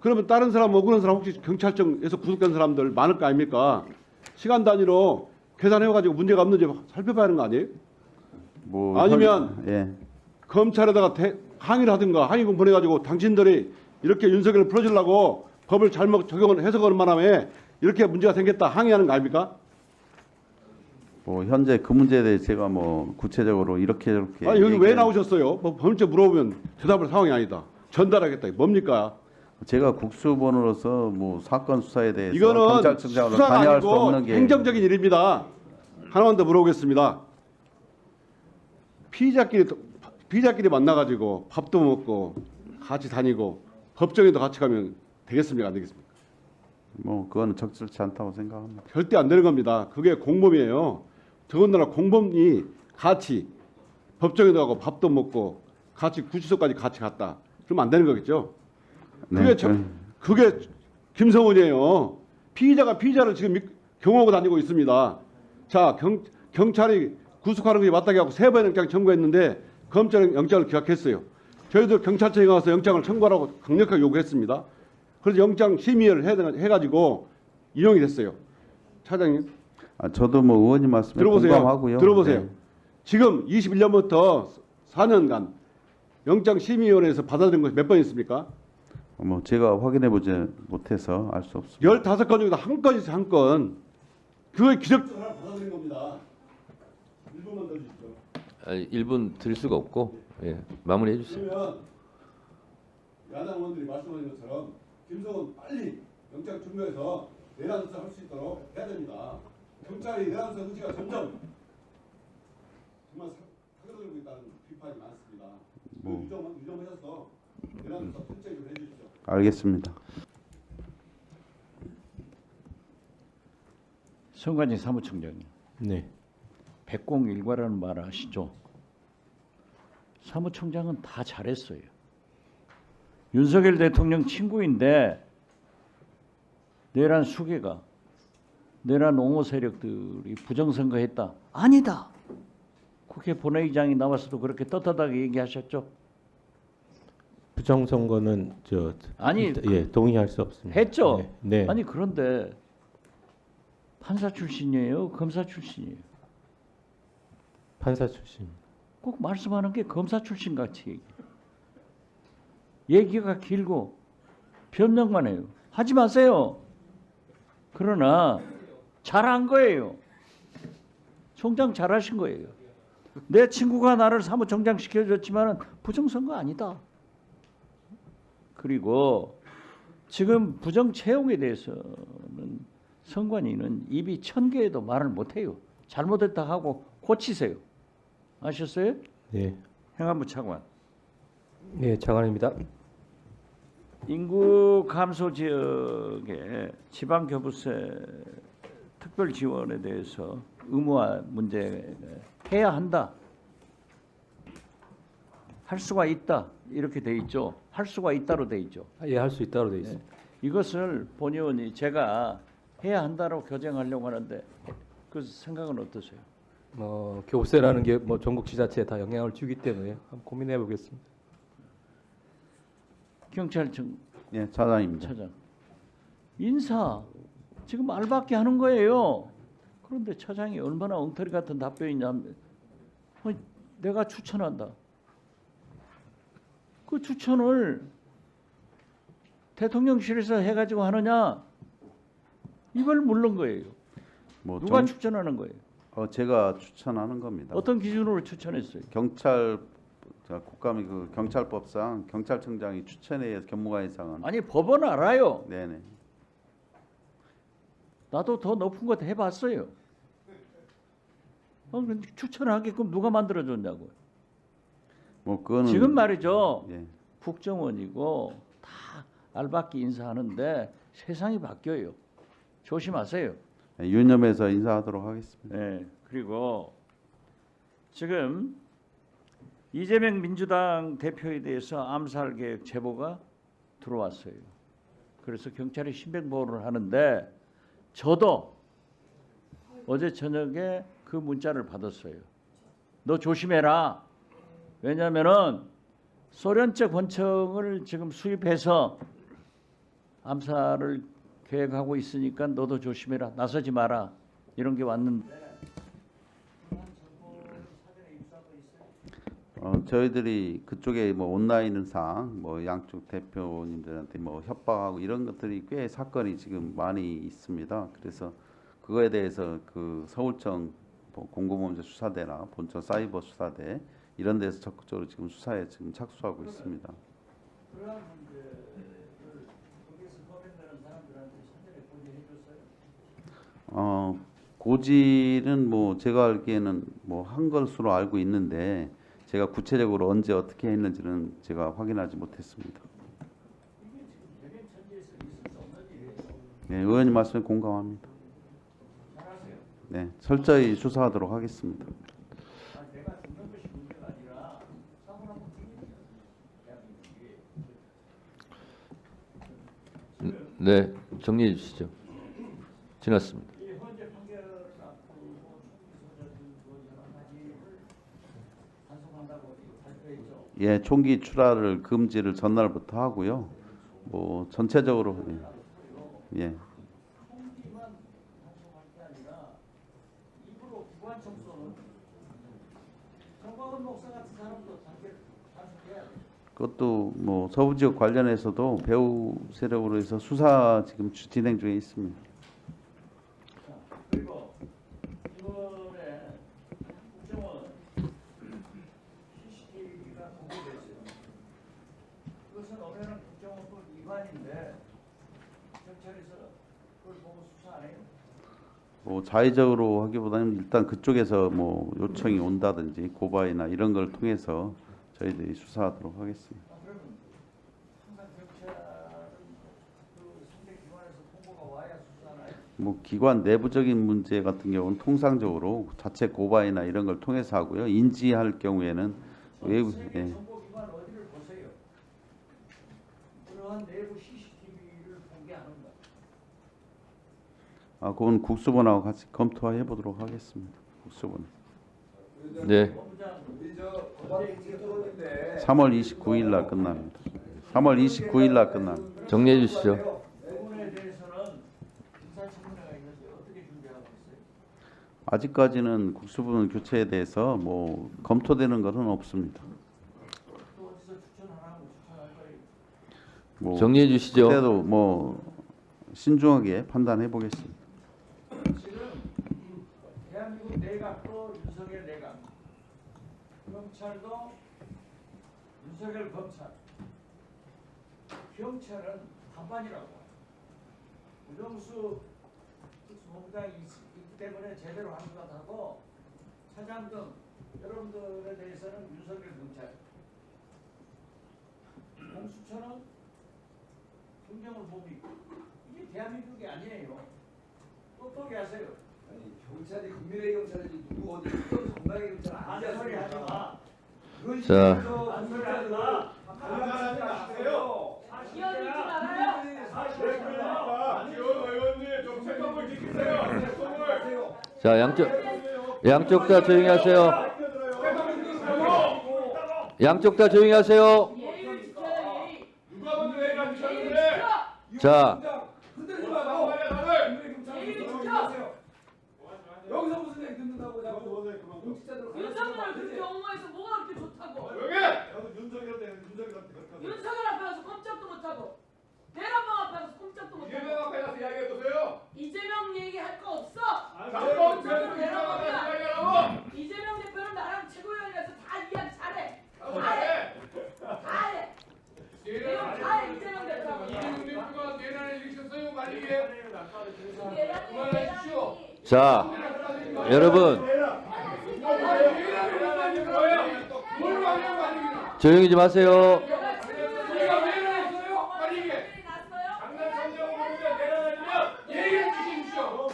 그러면 다른 사람 억울한 사람 혹시 경찰청에서 구속된 사람들 많을 거 아닙니까? 시간 단위로 계산해가지고 문제가 없는지 살펴봐야 하는 거 아니에요? 뭐 아니면 예. 검찰에다가 항의를 하든가 항의문 보내가지고 당신들이 이렇게 윤석열을 풀어주려고 법을 잘못 적용을 해석하는 바람에 이렇게 문제가 생겼다 항의하는 거 아닙니까? 뭐 현재 그 문제에 대해 제가 뭐 구체적으로 이렇게 저렇게 아니 여기 왜 얘기는- 나오셨어요? 뭐 범죄 물어보면 대답할 상황이 아니다. 전달하겠다. 뭡니까? 제가 국수본으로서 뭐 사건 수사에 대해서 이거는 경찰청장으로 수사가 관여할 수 아니고 없는 게 행정적인 일입니다. 하나만 더 물어보겠습니다. 피의자끼리 만나가지고 밥도 먹고 같이 다니고 법정에도 같이 가면 되겠습니까? 안 되겠습니까? 뭐 그거는 적절치 않다고 생각합니다. 절대 안 되는 겁니다. 그게 공범이에요. 더군다나 공범이 같이 법정에도 가고 밥도 먹고 같이 구치소까지 같이 갔다. 그러면 안 되는 거겠죠? 네, 그게 김성훈이에요. 피의자가 피의자를 지금 경호하고 다니고 있습니다. 자, 경찰이 구속하는 것이 맞다고 하고 3번 영장 청구했는데 검찰은 영장을 기각했어요. 저희도 경찰청에 가서 영장을 청구하라고 강력하게 요구했습니다. 그래서 영장 심의를 해가지고 인용이 됐어요. 차장님 저도 뭐 의원님 말씀에 들어보세요. 공감하고요. 들어보세요. 네. 지금 21년부터 4년간 영장심의위원회에서 받아들인 것이 몇 번 있습니까? 뭐 제가 확인해 보지 못해서 알 수 없습니다. 15건 중에서 한 건이 있어요. 한 건. 그거의 기적적으로 하나 받아들인 겁니다. 1분만 더 주시죠. 1분 드릴 수가 없고 예, 마무리해 주세요. 그러면 야당 의원들이 말씀하신 것처럼 김성은 빨리 영장 청구해서 내란 수사할 수 있도록 해야 됩니다. 경찰이 내란 수사 의지가 점점 정말 사그러들고 있다는 비판이 많습니다. 유정하셔서 내란 수사 철저히 좀 해주십시오. 알겠습니다. 성관이 사무총장님, 네. 백공일과라는 말 아시죠? 사무총장은 다 잘했어요. 윤석열 대통령 친구인데 내란 수계가 내란 옹호 세력들이 부정선거했다. 아니다. 국회 본회의장이 나와서도 그렇게 떳떳하게 얘기하셨죠. 부정선거는 아니, 예, 동의할 수 없습니다. 했죠. 네. 네. 아니 그런데 판사 출신이에요, 검사 출신이에요. 판사 출신. 꼭 말씀하는 게 검사 출신 같이 얘기가 길고 변명만 해요. 하지 마세요. 그러나 잘한 거예요. 총장 잘하신 거예요. 내 친구가 나를 사무총장 시켜줬지만 부정선거 아니다. 그리고 지금 부정 채용에 대해서는 선관위는 입이 1000개에도 말을 못해요. 잘못했다 하고 고치세요. 아셨어요? 네. 행안부 차관. 네, 차관입니다. 인구 감소 지역의 지방 교부세 특별 지원에 대해서 의무화 문제 해야 한다. 할 수가 있다. 이렇게 돼 있죠. 할 수가 있다로 돼 있죠. 예, 할 수 있다로 돼 있습니다. 이것을 본 의원이 제가 해야 한다고 교정하려고 하는데 그 생각은 어떠세요? 교부세라는 게 뭐 전국 지자체에 다 영향을 주기 때문에 한번 고민해 보겠습니다. 경찰청 예, 차장입니다. 차장. 인사 지금 알바끼 하는 거예요. 그런데 차장이 얼마나 엉터리 같은 답변이냐면 내가 추천한다. 그 추천을 대통령실에서 해가지고 하느냐? 이걸 물는 거예요. 뭐 누가 추천하는 거예요? 제가 추천하는 겁니다. 어떤 기준으로 추천했어요? 국감이 그 경찰법상 경찰청장이 추천에 의해서 경무관이상은 아니 법원 알아요. 네네. 나도 더 높은 것 해봤어요. 근데 추천하게끔 누가 만들어줬냐고요. 뭐 그거는 지금 말이죠. 예. 국정원이고 다 알바끼 인사하는데 세상이 바뀌어요. 조심하세요. 유념해서 인사하도록 하겠습니다. 네. 그리고 지금 이재명 민주당 대표에 대해서 암살 계획 제보가 들어왔어요. 그래서 경찰이 신변보호를 하는데 저도 어제 저녁에 그 문자를 받았어요. 너 조심해라. 왜냐하면은 소련 쪽 권총을 지금 수입해서 암살을 계획하고 있으니까 너도 조심해라. 나서지 마라. 이런 게 왔는데 저희들이 그쪽에 뭐 온라인상 뭐 양쪽 대표님들한테 뭐 협박하고 이런 것들이 꽤 사건이 지금 많이 있습니다. 그래서 그거에 대해서 그 서울청 공공범죄 수사대나 본청 사이버 수사대 이런 데서 적극적으로 지금 수사에 지금 착수하고 있습니다. 고지는 뭐 제가 알기에는 뭐 한 것으로 알고 있는데 제가 구체적으로 언제 어떻게 했는지는 제가 확인하지 못했습니다. 네, 의원님 말씀에 공감합니다. 네, 철저히 수사하도록 하겠습니다. 네, 정리해 주시죠. 지났습니다. 예, 총기 출하를 금지를 전날부터 하고요. 뭐 전체적으로 예. 그것도 뭐 서부 지역 관련해서도 배후 세력으로 해서 수사 지금 진행 중에 있습니다. 그리고 이번에 국정원 CCTV가 공개됐어요. 그것은 엄연한 국정원법 위반인데 경찰에서 그걸 보고 수사 안 해요? 뭐 자의적으로 하기보다는 일단 그쪽에서 뭐 요청이 온다든지 고발이나 이런 걸 통해서 저희들이 수사하도록 하겠습니다. 그러면 항상 경찰은 그 상대 기관에서 통보가 와야 수사하나요? 뭐 기관 내부적인 문제 같은 경우는 통상적으로 자체 고발이나 이런 걸 통해서 하고요. 인지할 경우에는 외부 세계 정보기관 어디를 보세요? 그러한 내부 CCTV를 공개하는가? 그건 국수본하고 같이 검토해 보도록 하겠습니다. 국수본. 네. 3월 29일 날 끝납니다. 3월 29일 날 끝납니다. 정리해 주시죠. 부분에 대해서는 인사청문회가 있는데 어떻게 준비하고 있어요? 아직까지는 국수본 교체에 대해서 뭐 검토되는 것은 없습니다. 또 어디서 추천하라고 추천할 거예요? 뭐 정리해 주시죠. 그때도 뭐 신중하게 판단해 보겠습니다. 지금 대한민국 내각도 윤석열 내각, 경찰도 윤석열 검찰, 경찰은 반반이라고. 우정수 특수본부장이 있기 때문에 제대로 하는 것 같고 차장 등 여러분들에 대해서는 윤석열 경찰, 공수처는 김경을 봅니까? 이게 대한민국이 아니에요. 똑똑히 하세요. 경찰이 국민의 경찰이지 누구 어디 특정 정당의 경찰 아니지 소리 하지 않습니까? 마. 자. 소리 하지 마. 장난하지 마세요. 기어들지 말아요. 기호 의원님 좀 책임을 지키세요. 자, 양쪽 다 조용히 하세요. 양쪽 다 조용히 하세요. 예의를 지켜요. 예의. 누가 먼저 내일 안 지켰는데? 자, 흔들지 마고. 예의를 지켜. 여기서 무슨 얘기 듣는다고 자꾸 공직자들 윤석열을 그렇게 옹호해서 뭐가 그렇게 좋다고? 여기 윤석열한테 윤석열 앞에 가서 꼼짝도 못하고 대란방 앞에 가서 꼼짝도 이재명 못하고 앞에 가서 이야기해 보세요. 이재명 얘기할 거 없어. 잠깐 윤석열은 이재명 앞에 대란방이야. 가서 이야기하라고. 이재명 대표는 나랑 최고위원회에서 다 이야기 잘해. 해. 다 해. 내가 다 해. 이재명 대표하고. 이재명 대표가 내란을 일으켰어요. 만약에 내란이 자, 여러분 조용히 좀 하세요. 내가 최고위원회 내란했어요. 만약에 장난감정을 보면 내란하면 예의를 지키십시오.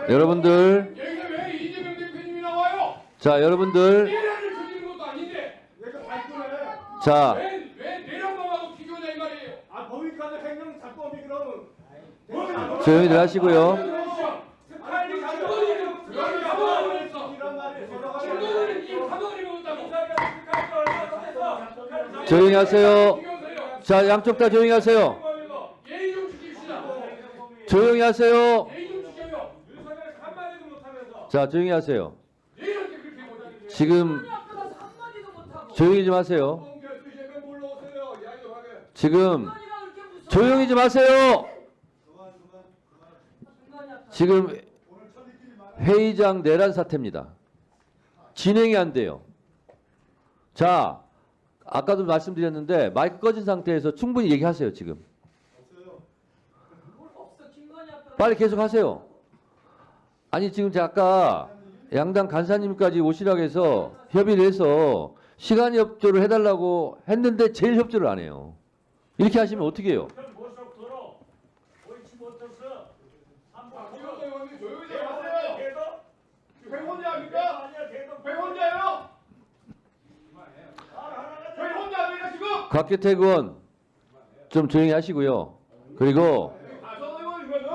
여러분들, 여기서 왜 이재명 대표님이 나와요? 자, 여러분들, 내란을 저지른 것도 아닌데 자, 왜 내란방하고 비교냐 이 말이에요. 법인카드 횡령 작법이 그러면 조용히들 하시고요. 조용히 하세요. 자, 양쪽 다 조용히 하세요. 예의 좀 지킵시다. 조용히 하세요. 예의 좀 지켜요. 윤석열 한마디도 못하면서 자, 조용히 하세요. 예의를 그렇게 못하는데 지금 앞에 가서 한마디도 못하고 조용히 좀 하세요. 공개 12시에 몰러오세요. 이야기 좀 하게. 지금 중간이가 그렇게 무서워. 조용히 좀 하세요. 지금 회의장 내란 사태입니다. 진행이 안 돼요. 자, 아까도 말씀드렸는데 마이크 꺼진 상태에서 충분히 얘기하세요. 지금 없어. 김건희 앞에 가서 빨리 계속 하세요. 아니 지금 제가 아까 양당 간사님까지 오시라고 해서 협의를 해서 시간 협조를 해달라고 했는데 제일 협조를 안 해요. 이렇게 하시면 어떻게 해요? 모속 들어. 옳지 못해서 박지원 의원님 조용히 좀 하세요. 왜 혼자 합니까? 왜 혼자요? 왜 혼자 합니까 지금? 곽규택 의원 좀 조용히 하시고요. 그리고 정 의원 이거는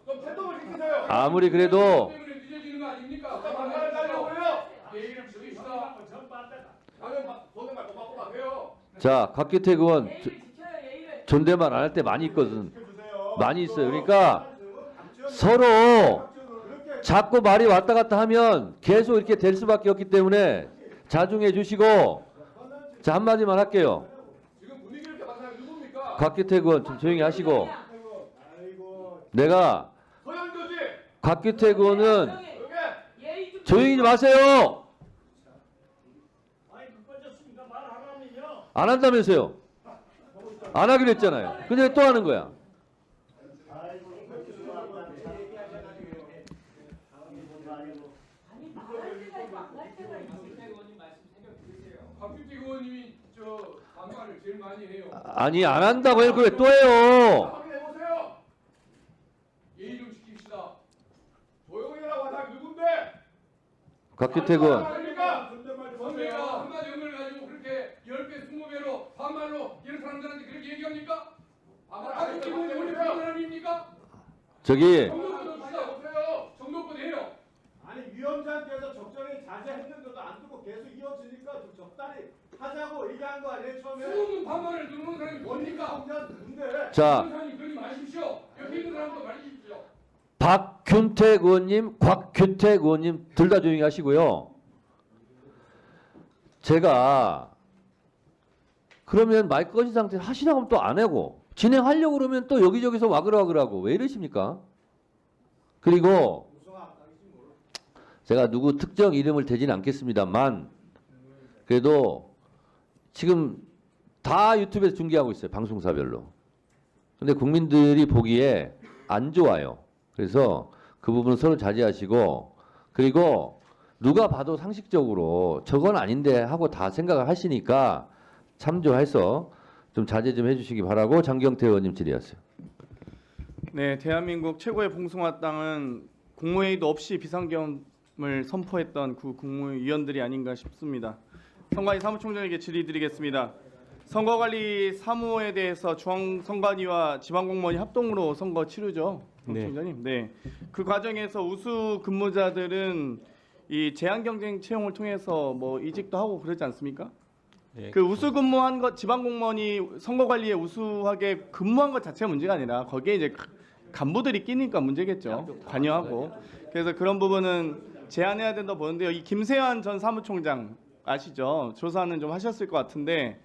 좀 태도를 지키세요. 아무리 그래도 때문에 늦어지는 거 아닙니까? 방송을 달려고요. 예의를 지킵시다. 돈을 받고 받고 해요. 자, 곽규택 의원 예의를 지켜요. 예의를. 존댓말 안 할 때 많이 있거든. 많이 있어요. 그러니까 서로 자꾸 말이 왔다 갔다 하면 계속 이렇게 될 수밖에 없기 때문에 자중해 주시고, 자, 한마디만 할게요. 지금 분위기를 이렇게 만나면 누굽니까? 곽규택 의원 좀 조용히 하시고, 내가 서현교지. 곽규택 의원은 이렇게 조용히 좀 하세요. 아니 그 꺼졌으니까 말하라면요. 안 한다면서요. 안 하기로 했잖아요. 근데 왜 또 하는 거야? 박규택 의원님이 저 반말을 제일 많이 해요. 아니, 안 한다고 해놓고 왜 또 해요? 확인해 보세요. 예의 좀 지킵시다. 조용히 하라고 한 사람이 누군데? 곽규택 의원. 그러니까 선배가 한마디 의견을 가지고 그렇게 10배, 20배로 반말로 이런 사람들한테 그렇게 얘기합니까? 박규택 의원이 원래 그런 사람입니까? 저기 정도껏 보세요. 정도껏 해요. 아니 위원장께서 적절히 자제했는데도 안 두고 계속 이어지니까 좀 적당히 하자고 얘기한 거 아니에요 처음에? 수많은 반말을 누르는 사람이 뭡니까? 누군데? 자, 그런 사람이 그러지 마십시오. 옆에 있는 사람도 말해주십시오. 박균택 의원님, 곽규택 의원님 둘 다 조용히 하시고요. 제가 그러면 마이크 꺼진 상태에서 하시라고 하면 또 안 하고 진행하려고 그러면 또 여기저기서 와글와글하고 왜 이러십니까? 그리고 제가 누구 특정 이름을 대지는 않겠습니다만 그래도 지금 다 유튜브에서 중계하고 있어요. 방송사별로. 근데 국민들이 보기에 안 좋아요. 그래서 그 부분은 서로 자제하시고, 그리고 누가 봐도 상식적으로 저건 아닌데 하고 다 생각을 하시니까 참조해서 좀 자제 좀 해주시기 바라고. 장경태 의원님 질의하세요. 네, 대한민국 최고의 봉숭아 땅은 국무회의도 없이 비상계엄을 선포했던 그 국무위원들이 아닌가 싶습니다. 선관위 사무총장에게 질의드리겠습니다. 선거관리 사무에 대해서 중앙선관위와 지방공무원이 합동으로 선거 치르죠, 총장님. 네. 그 과정에서 우수 근무자들은 이 제한 경쟁 채용을 통해서 뭐 이직도 하고 그러지 않습니까? 네. 그 우수 근무한 것 지방공무원이 선거관리에 우수하게 근무한 것 자체가 문제가 아니라 거기에 이제 간부들이 끼니까 문제겠죠. 관여하고. 그래서 그런 부분은 제한해야 된다 보는데요. 이 김세환 전 사무총장 아시죠? 조사는 좀 하셨을 것 같은데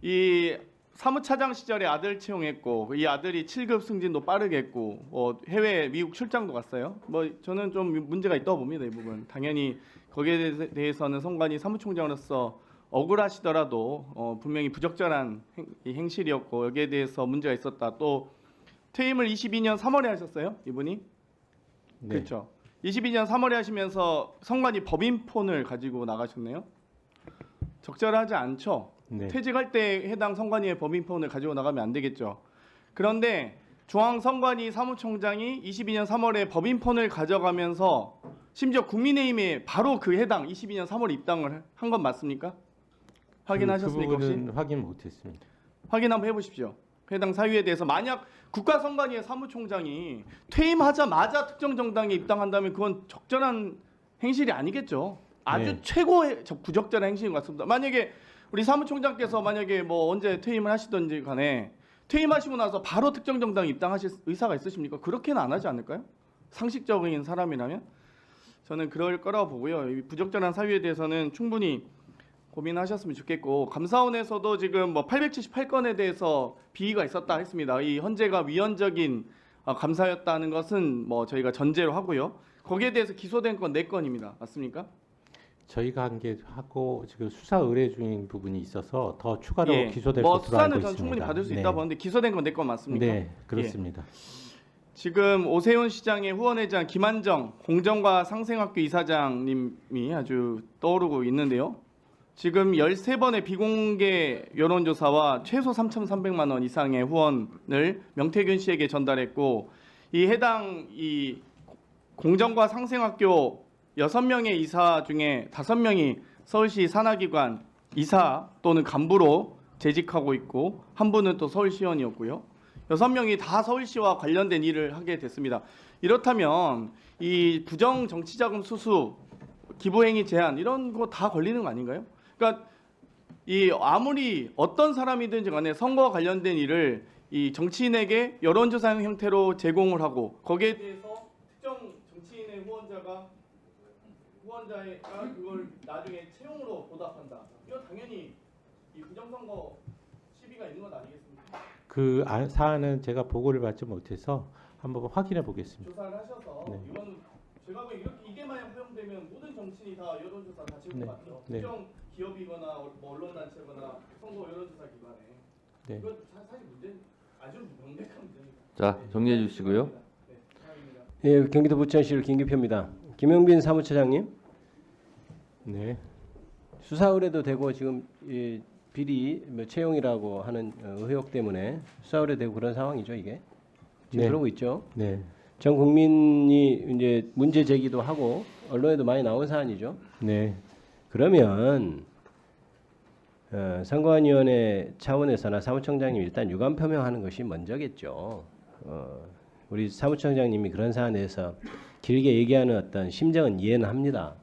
이 사무차장 시절에 아들 채용했고 이 아들이 7급 승진도 빠르게 했고 해외 미국 출장도 갔어요. 뭐 저는 좀 문제가 있다고 봅니다. 이 부분. 당연히 거기에 대해서는 선관위 사무총장으로서 억울하시더라도 분명히 부적절한 행실이었고 여기에 대해서 문제가 있었다. 또 퇴임을 22년 3월에 하셨어요, 이분이? 네. 그렇죠. 22년 3월에 하시면서 선관위 법인폰을 가지고 나가셨네요. 적절하지 않죠. 네. 퇴직할 때 해당 선관위의 법인폰을 가지고 나가면 안 되겠죠. 그런데 중앙선관위 사무총장이 22년 3월에 법인폰을 가져가면서 심지어 국민의힘에 바로 그 해당 22년 3월에 입당을 한 건 맞습니까? 확인하셨습니까 그 혹시? 부분은 확인 못했습니다. 확인 한번 해보십시오. 해당 사유에 대해서 만약 국가선관위의 사무총장이 퇴임하자마자 특정 정당에 입당한다면 그건 적절한 행실이 아니겠죠. 아주 네. 최고의 부적절한 행실인 것 같습니다. 만약에 우리 사무총장께서 만약에 뭐 언제 퇴임을 하시든지 간에 퇴임하시고 나서 바로 특정 정당에 입당하실 의사가 있으십니까? 그렇게는 안 하지 않을까요? 상식적인 사람이라면 저는 그럴 거라고 보고요. 이 부적절한 사유에 대해서는 충분히 고민하셨으면 좋겠고 감사원에서도 지금 뭐 878건에 대해서 비위가 있었다 했습니다. 이 헌재가 위헌적인 감사였다는 것은 뭐 저희가 전제로 하고요. 거기에 대해서 기소된 건 4건입니다. 맞습니까? 저희가 한 게 하고 지금 수사 의뢰 중인 부분이 있어서 더 추가로 예. 기소될 뭐 것으로 알고 수사는 있습니다. 전 충분히 받을 수 네. 있다 보는데 기소된 건 4건 맞습니까? 네, 그렇습니다. 지금 오세훈 시장의 후원회장 김한정 공정과 상생학교 이사장님이 아주 떠오르고 있는데요. 지금 13번의 비공개 여론조사와 최소 3,300만 원 이상의 후원을 명태균 씨에게 전달했고 이 해당 이 공정과 상생학교 6명의 이사 중에 5명이 서울시 산하기관 이사 또는 간부로 재직하고 있고 한 분은 또 서울시의원이었고요. 6명이 다 서울시와 관련된 일을 하게 됐습니다. 이렇다면 이 부정 정치자금 수수, 기부행위 제한 이런 거 다 걸리는 거 아닌가요? 그러니까 이 아무리 어떤 사람이든지 간에 선거와 관련된 일을 이 정치인에게 여론조사형 형태로 제공을 하고 거기에 대해서 특정 정치인의 후원 후원자가 그걸 나중에 채용으로 보답한다. 이건 당연히 이 부정선거 시비가 있는 건 아니겠습니까? 그 사안은 제가 보고를 받지 못해서 한번 확인해 보겠습니다. 조사를 하셔서 네. 이건 제가 보기엔 이게 만약 허용되면 모든 정치인이 다 여론조사 다 치를 네. 것 같아요. 네. 특정 기업이거나 뭐 언론단체거나 선거 여론조사 기관에. 네. 이건 사실 문제는 아주 명백한 문제입니다. 자, 정리해 주시고요. 네, 이상입니다. 예, 경기도 부천시 김기표입니다. 김용빈 사무처장님. 네. 수사 의뢰도 되고 지금 이 비리 채용이라고 하는 의혹 때문에 수사 의뢰되고 그런 상황이죠, 이게. 지금 네. 그러고 있죠. 네. 전 국민이 이제 문제 제기도 하고 언론에도 많이 나온 사안이죠. 네. 그러면 선거안위원회 차원에서나 사무총장님 일단 유감 표명하는 것이 먼저겠죠. 우리 사무총장님이 그런 사안에 대해서 길게 얘기하는 어떤 심정은 이해는 합니다.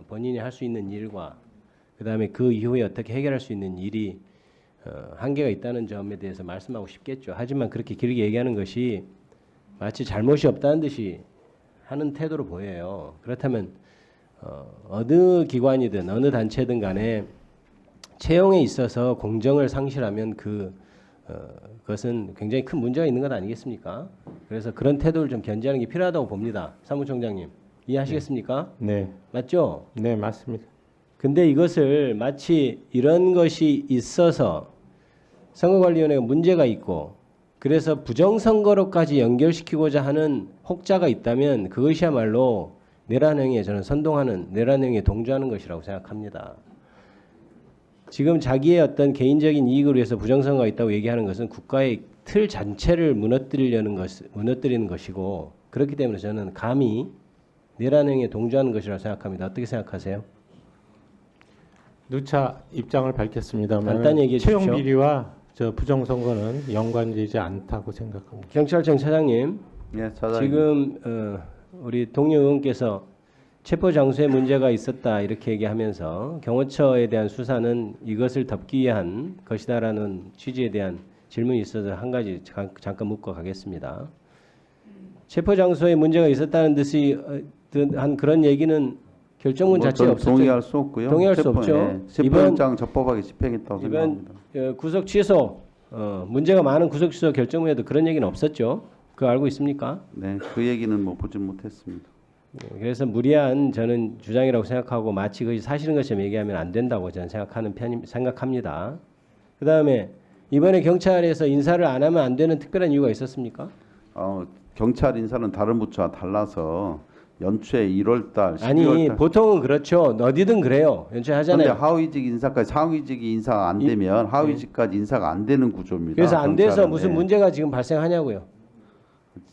본인이 할 수 있는 일과 그다음에 그 이후에 어떻게 해결할 수 있는 일이 한계가 있다는 점에 대해서 말씀하고 싶겠죠. 하지만 그렇게 길게 얘기하는 것이 마치 잘못이 없다는 듯이 하는 태도로 보여요. 그렇다면 어느 기관이든 어느 단체든 간에 채용에 있어서 공정을 상실하면 그것은 굉장히 큰 문제가 있는 것 아니겠습니까? 그래서 그런 태도를 좀 견지하는 게 필요하다고 봅니다. 사무총장님 이해하시겠습니까? 네. 맞죠? 네, 맞습니다. 근데 이것을 마치 이런 것이 있어서 선거관리위원회가 문제가 있고 그래서 부정선거로까지 연결시키고자 하는 혹자가 있다면 그것이야말로 내란행위에 저는 선동하는 내란행위에 동조하는 것이라고 생각합니다. 지금 자기의 어떤 개인적인 이익을 위해서 부정선거가 있다고 얘기하는 것은 국가의 틀 전체를 무너뜨리는 것이고 그렇기 때문에 저는 감히 내란행위에 동조하는 것이라고 생각합니다. 어떻게 생각하세요? 누차 입장을 밝혔습니다만 간단히 얘기해 채용 주십시오. 비리와 저 부정선거는 연관되지 않다고 생각합니다. 경찰청 차장님, 예, 차장님. 지금 우리 동료 의원께서 체포 장소에 문제가 있었다 이렇게 얘기하면서 경호처에 대한 수사는 이것을 덮기 위한 것이다라는 취지에 대한 질문이 있어서 한 가지 잠깐 묻고 가겠습니다. 체포 장소에 문제가 있었다는 듯이 한 그런 얘기는 결정문 자체에 저는 없었죠. 동의할 수 없고요. 동의할 수 없죠. 체포영장 적법하게 집행했다고 이번 생각합니다. 구속 취소 문제가 많은 구속 취소 결정문에도 그런 얘기는 없었죠. 그거 알고 있습니까? 네, 그 얘기는 뭐 보진 못했습니다. 그래서 무리한 저는 주장이라고 생각하고 마치 그것이 사실인 것처럼 얘기하면 안 된다고 저는 생각합니다. 그 다음에 이번에 경찰에서 인사를 안 하면 안 되는 특별한 이유가 있었습니까? 경찰 인사는 다른 부처와 달라서 연초에 1월달, 12월달. 아니 보통은 그렇죠. 어디든 그래요. 연초하잖아요. 그런데 하위직 인사까지 상위직이 인사가 안 되면 하위직까지 인사가 안 되는 구조입니다. 그래서 안 돼서 경찰은. 무슨 네. 문제가 지금 발생하냐고요.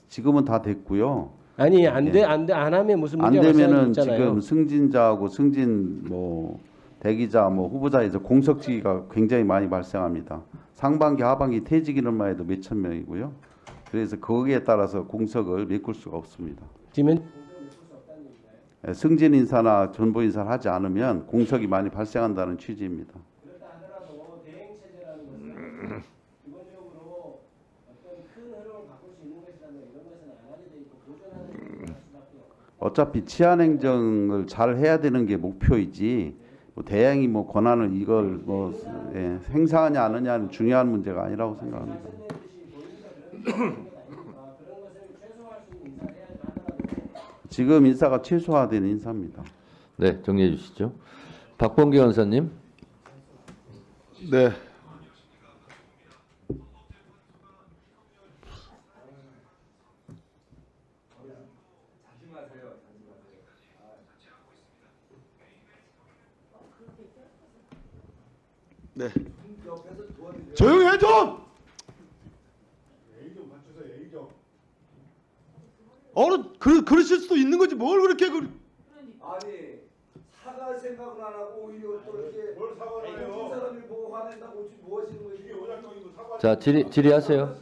지금은 다 됐고요. 아니 안 하면 무슨 안 문제가 되면은 발생하잖아요. 지금 승진자하고 승진 뭐 대기자 뭐 후보자에서 공석지가 굉장히 많이 발생합니다. 상반기 하반기 퇴직 인원만 해도 몇천 명이고요. 그래서 거기에 따라서 공석을 메꿀 수가 없습니다. 지금 승진 인사나 전보 인사를 하지 않으면 공석이 많이 발생한다는 취지입니다. 그렇다 하더라도 대행 체제라는 것은 기본적으로 어떤 큰 흐름을 바꿀 수 있는 것이라면 이런 것은 안 하게 돼 있고 보존하는 수밖에 없고. 어차피 치안 행정을 잘 해야 되는 게 목표이지 뭐 대행이 뭐 권한을 이걸 뭐 행사하냐 안 하냐는 중요한 문제가 아니라고 생각합니다. 지금 인사가 최소화된 인사입니다. 네, 정리해 주시죠. 박범계 원사님. 네. 네. 조용히 해 좀. 그러실 수도 있는 거지 뭘 그렇게 아니 사과할 생각은 안 하고 오히려 또 이렇게 뭘 사과를 해요? 사람이 보고 화낸다고 뭐 하시는 거예요? 이게 오작동이고 사과. 자, 질의하세요.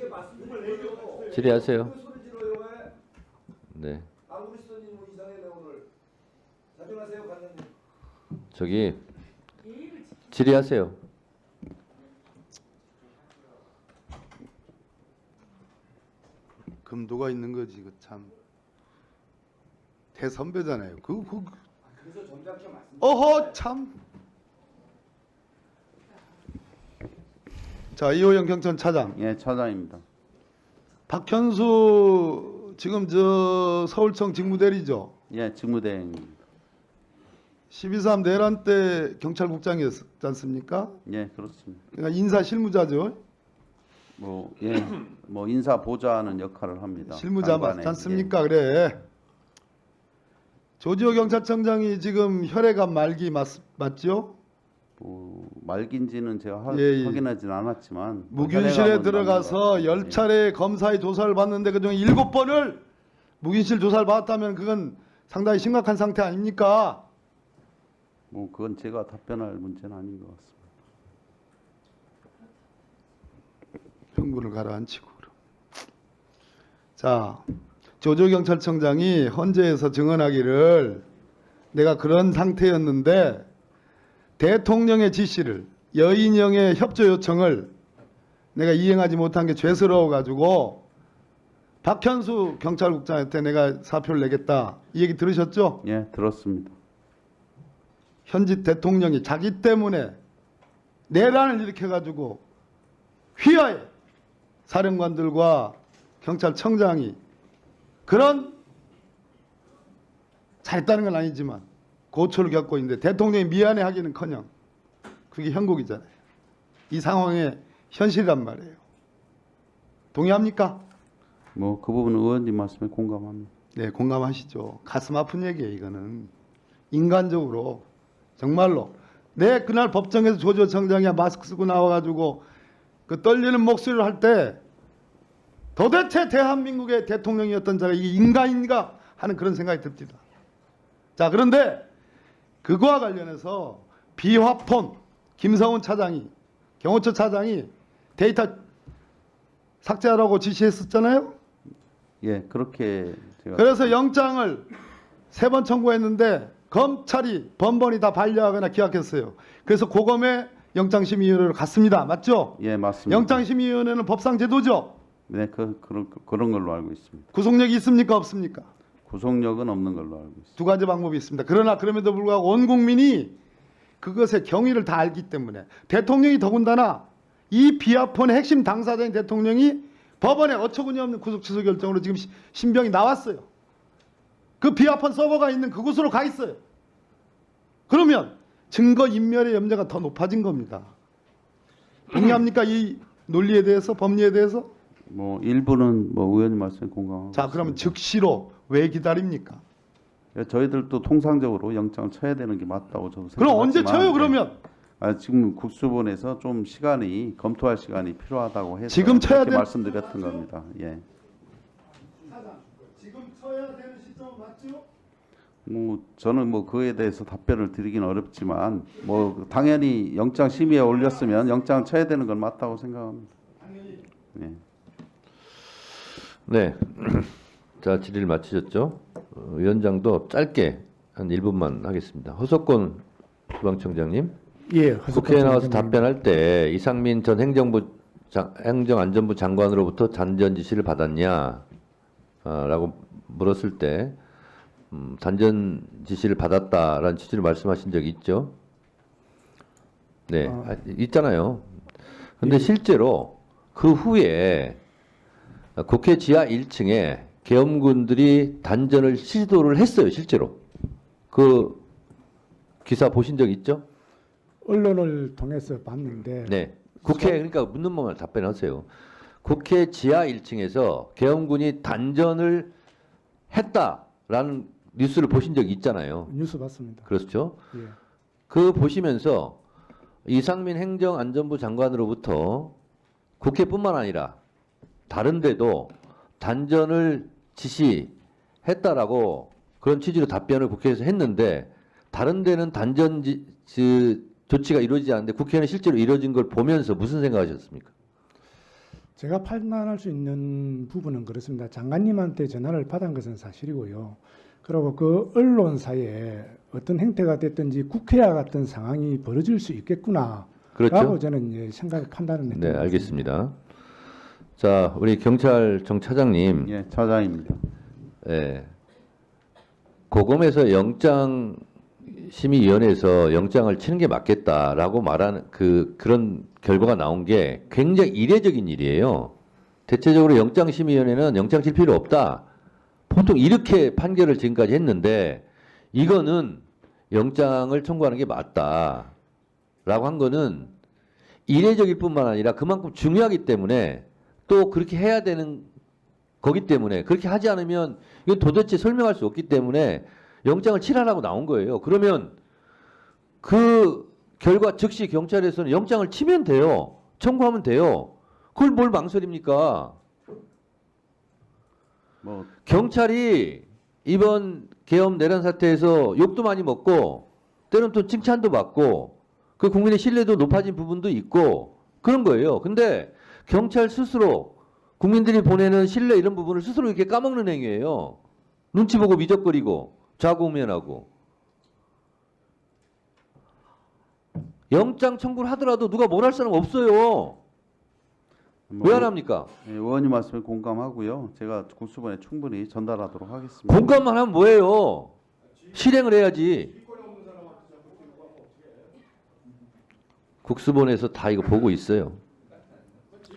질의하세요. 소리 질러요 왜? 네. 안 그러시더니 뭐 이상해 오늘. 자중하세요 관장님. 저기 질의하세요. 금도가 있는 거지 이거 참. 개 선배잖아요. 어허 참. 자 이호영 경찰차장. 예, 차장입니다. 박현수 지금 저 서울청 직무대리죠. 예, 직무대행입니다. 12.3 내란 때 경찰국장이었지 않습니까? 예, 그렇습니다. 그러니까 인사 실무자죠. 뭐 예, 뭐 인사 보좌하는 역할을 합니다. 실무자 장관의, 맞지 않습니까? 그래. 조지호 경찰청장이 지금 혈액암 말기 맞죠? 뭐 말긴지는 제가 예. 확인하지는 않았지만 무균실에 혈액암은 들어가서 맞는 것 같습니다. 10차례 검사의 조사를 받는데 그중에 7번을 무균실 조사를 받았다면 그건 상당히 심각한 상태 아닙니까? 뭐 그건 제가 답변할 문제는 아닌 것 같습니다. 흥분을 가라앉히고 그럼. 자, 조지호 경찰청장이 헌재에서 증언하기를 내가 그런 상태였는데 대통령의 지시를 여인영의 협조 요청을 내가 이행하지 못한 게 죄스러워 가지고 박현수 경찰국장한테 내가 사표를 내겠다 이 얘기 들으셨죠? 예, 들었습니다. 현직 대통령이 자기 때문에 내란을 일으켜 가지고 휘하에 사령관들과 경찰청장이 그런 잘했다는 건 아니지만 고초를 겪고 있는데 대통령이 미안해하기는커녕 그게 형국이잖아요. 이 상황의 현실이란 말이에요. 동의합니까? 뭐 그 부분 의원님 말씀에 공감합니다. 네, 공감하시죠. 가슴 아픈 얘기예요. 이거는 인간적으로 정말로 내 그날 법정에서 조지호 청장이 마스크 쓰고 나와가지고 그 떨리는 목소리를 할 때 도대체 대한민국의 대통령이었던 자가 이게 인간인가 하는 그런 생각이 듭니다. 자, 그런데 그거와 관련해서 비화폰 김성훈 차장이 경호처 차장이 데이터 삭제하라고 지시했었잖아요. 예, 그렇게 제가 그래서 영장을 3번 청구했는데 검찰이 번번이 다 반려하거나 기각했어요. 그래서 고검에 영장심의위원회로 갔습니다. 맞죠? 예, 맞습니다. 영장심의위원회는 법상 제도죠. 네, 그런 걸로 알고 있습니다. 구속력이 있습니까? 없습니까? 구속력은 없는 걸로 알고 있습니다. 두 가지 방법이 있습니다. 그러나 그럼에도 불구하고 온 국민이 그것의 경위를 다 알기 때문에 대통령이 더군다나 이 비아폰의 핵심 당사자인 대통령이 법원에 어처구니 없는 구속 취소 결정으로 지금 신병이 나왔어요. 그 비아폰 서버가 있는 그곳으로 가 있어요. 그러면 증거 인멸의 염려가 더 높아진 겁니다. 동의합니까? 이 논리에 대해서, 법리에 대해서? 뭐 일부는 뭐 의원님 말씀에 공감하고. 자, 그러면 즉시로 왜 기다립니까? 예, 저희들도 통상적으로 영장을 쳐야 되는 게 맞다고 저도 생각하지만. 그럼 언제 쳐요? 그러면 지금 국수본에서 좀 시간이 검토할 시간이 필요하다고 해서 지금 쳐야 그렇게 돼. 말씀드렸던 겁니다. 예. 지금 쳐야 되는 시점 맞죠? 뭐 저는 뭐 그에 대해서 답변을 드리긴 어렵지만 뭐 당연히 영장 심의에 올렸으면 영장 쳐야 되는 건 맞다고 생각합니다. 예. 네. 자, 질의를 마치셨죠? 위원장도 짧게 한 1분만 하겠습니다. 허석권 주방청장님. 예, 국회에 나와서 답변할 때 이상민 전 행정안전부 장관으로부터 단전 지시를 받았냐? 라고 물었을 때 단전 지시를 받았다라는 취지로 말씀하신 적이 있죠? 네, 있잖아요. 근데 실제로 그 후에 국회 지하 1층에 계엄군들이 단전을 시도를 했어요, 실제로. 그 기사 보신 적 있죠? 언론을 통해서 봤는데 네. 국회, 그러니까 묻는 말만 답변하세요. 국회 지하 1층에서 계엄군이 단전을 했다라는 뉴스를 보신 적이 있잖아요. 뉴스 봤습니다. 그렇죠? 예. 그 보시면서 이상민 행정안전부 장관으로부터 국회뿐만 아니라 다른 데도 단전을 지시했다라고 그런 취지로 답변을 국회에서 했는데 다른 데는 단전 조치가 이루어지지 않는데 국회는 실제로 이루어진 걸 보면서 무슨 생각하셨습니까? 제가 판단할 수 있는 부분은 그렇습니다. 장관님한테 전화를 받은 것은 사실이고요. 그리고 그 언론사에 어떤 행태가 됐든지 국회와 같은 상황이 벌어질 수 있겠구나. 그렇죠. 라고 저는 판단을 했습니다. 네, 알겠습니다. 자, 우리 경찰청 차장님. 예, 차장입니다. 예. 고검에서 영장심의위원회에서 영장을 치는 게 맞겠다라고 말하는 그런 결과가 나온 게 굉장히 이례적인 일이에요. 대체적으로 영장심의위원회는 영장 칠 필요 없다. 보통 이렇게 판결을 지금까지 했는데 이거는 영장을 청구하는 게 맞다라고 한 거는 이례적일 뿐만 아니라 그만큼 중요하기 때문에 또 그렇게 해야 되는 거기 때문에 그렇게 하지 않으면 이건 도대체 설명할 수 없기 때문에 영장을 칠하라고 나온 거예요. 그러면 그 결과 즉시 경찰에서는 영장을 치면 돼요. 청구하면 돼요. 그걸 뭘 망설입니까? 뭐 경찰이 이번 계엄 내란 사태에서 욕도 많이 먹고 때로는 또 칭찬도 받고 그 국민의 신뢰도 높아진 부분도 있고 그런 거예요. 근데 경찰 스스로 국민들이 보내는 신뢰 이런 부분을 스스로 이렇게 까먹는 행위예요. 눈치 보고 미적거리고 좌고우면하고. 영장 청구를 하더라도 누가 뭘 할 사람 없어요. 왜 안 합니까? 예, 의원님 말씀에 공감하고요. 제가 국수본에 충분히 전달하도록 하겠습니다. 공감만 하면 뭐예요? 실행을 해야지. 국수본에서 다 이거 보고 있어요.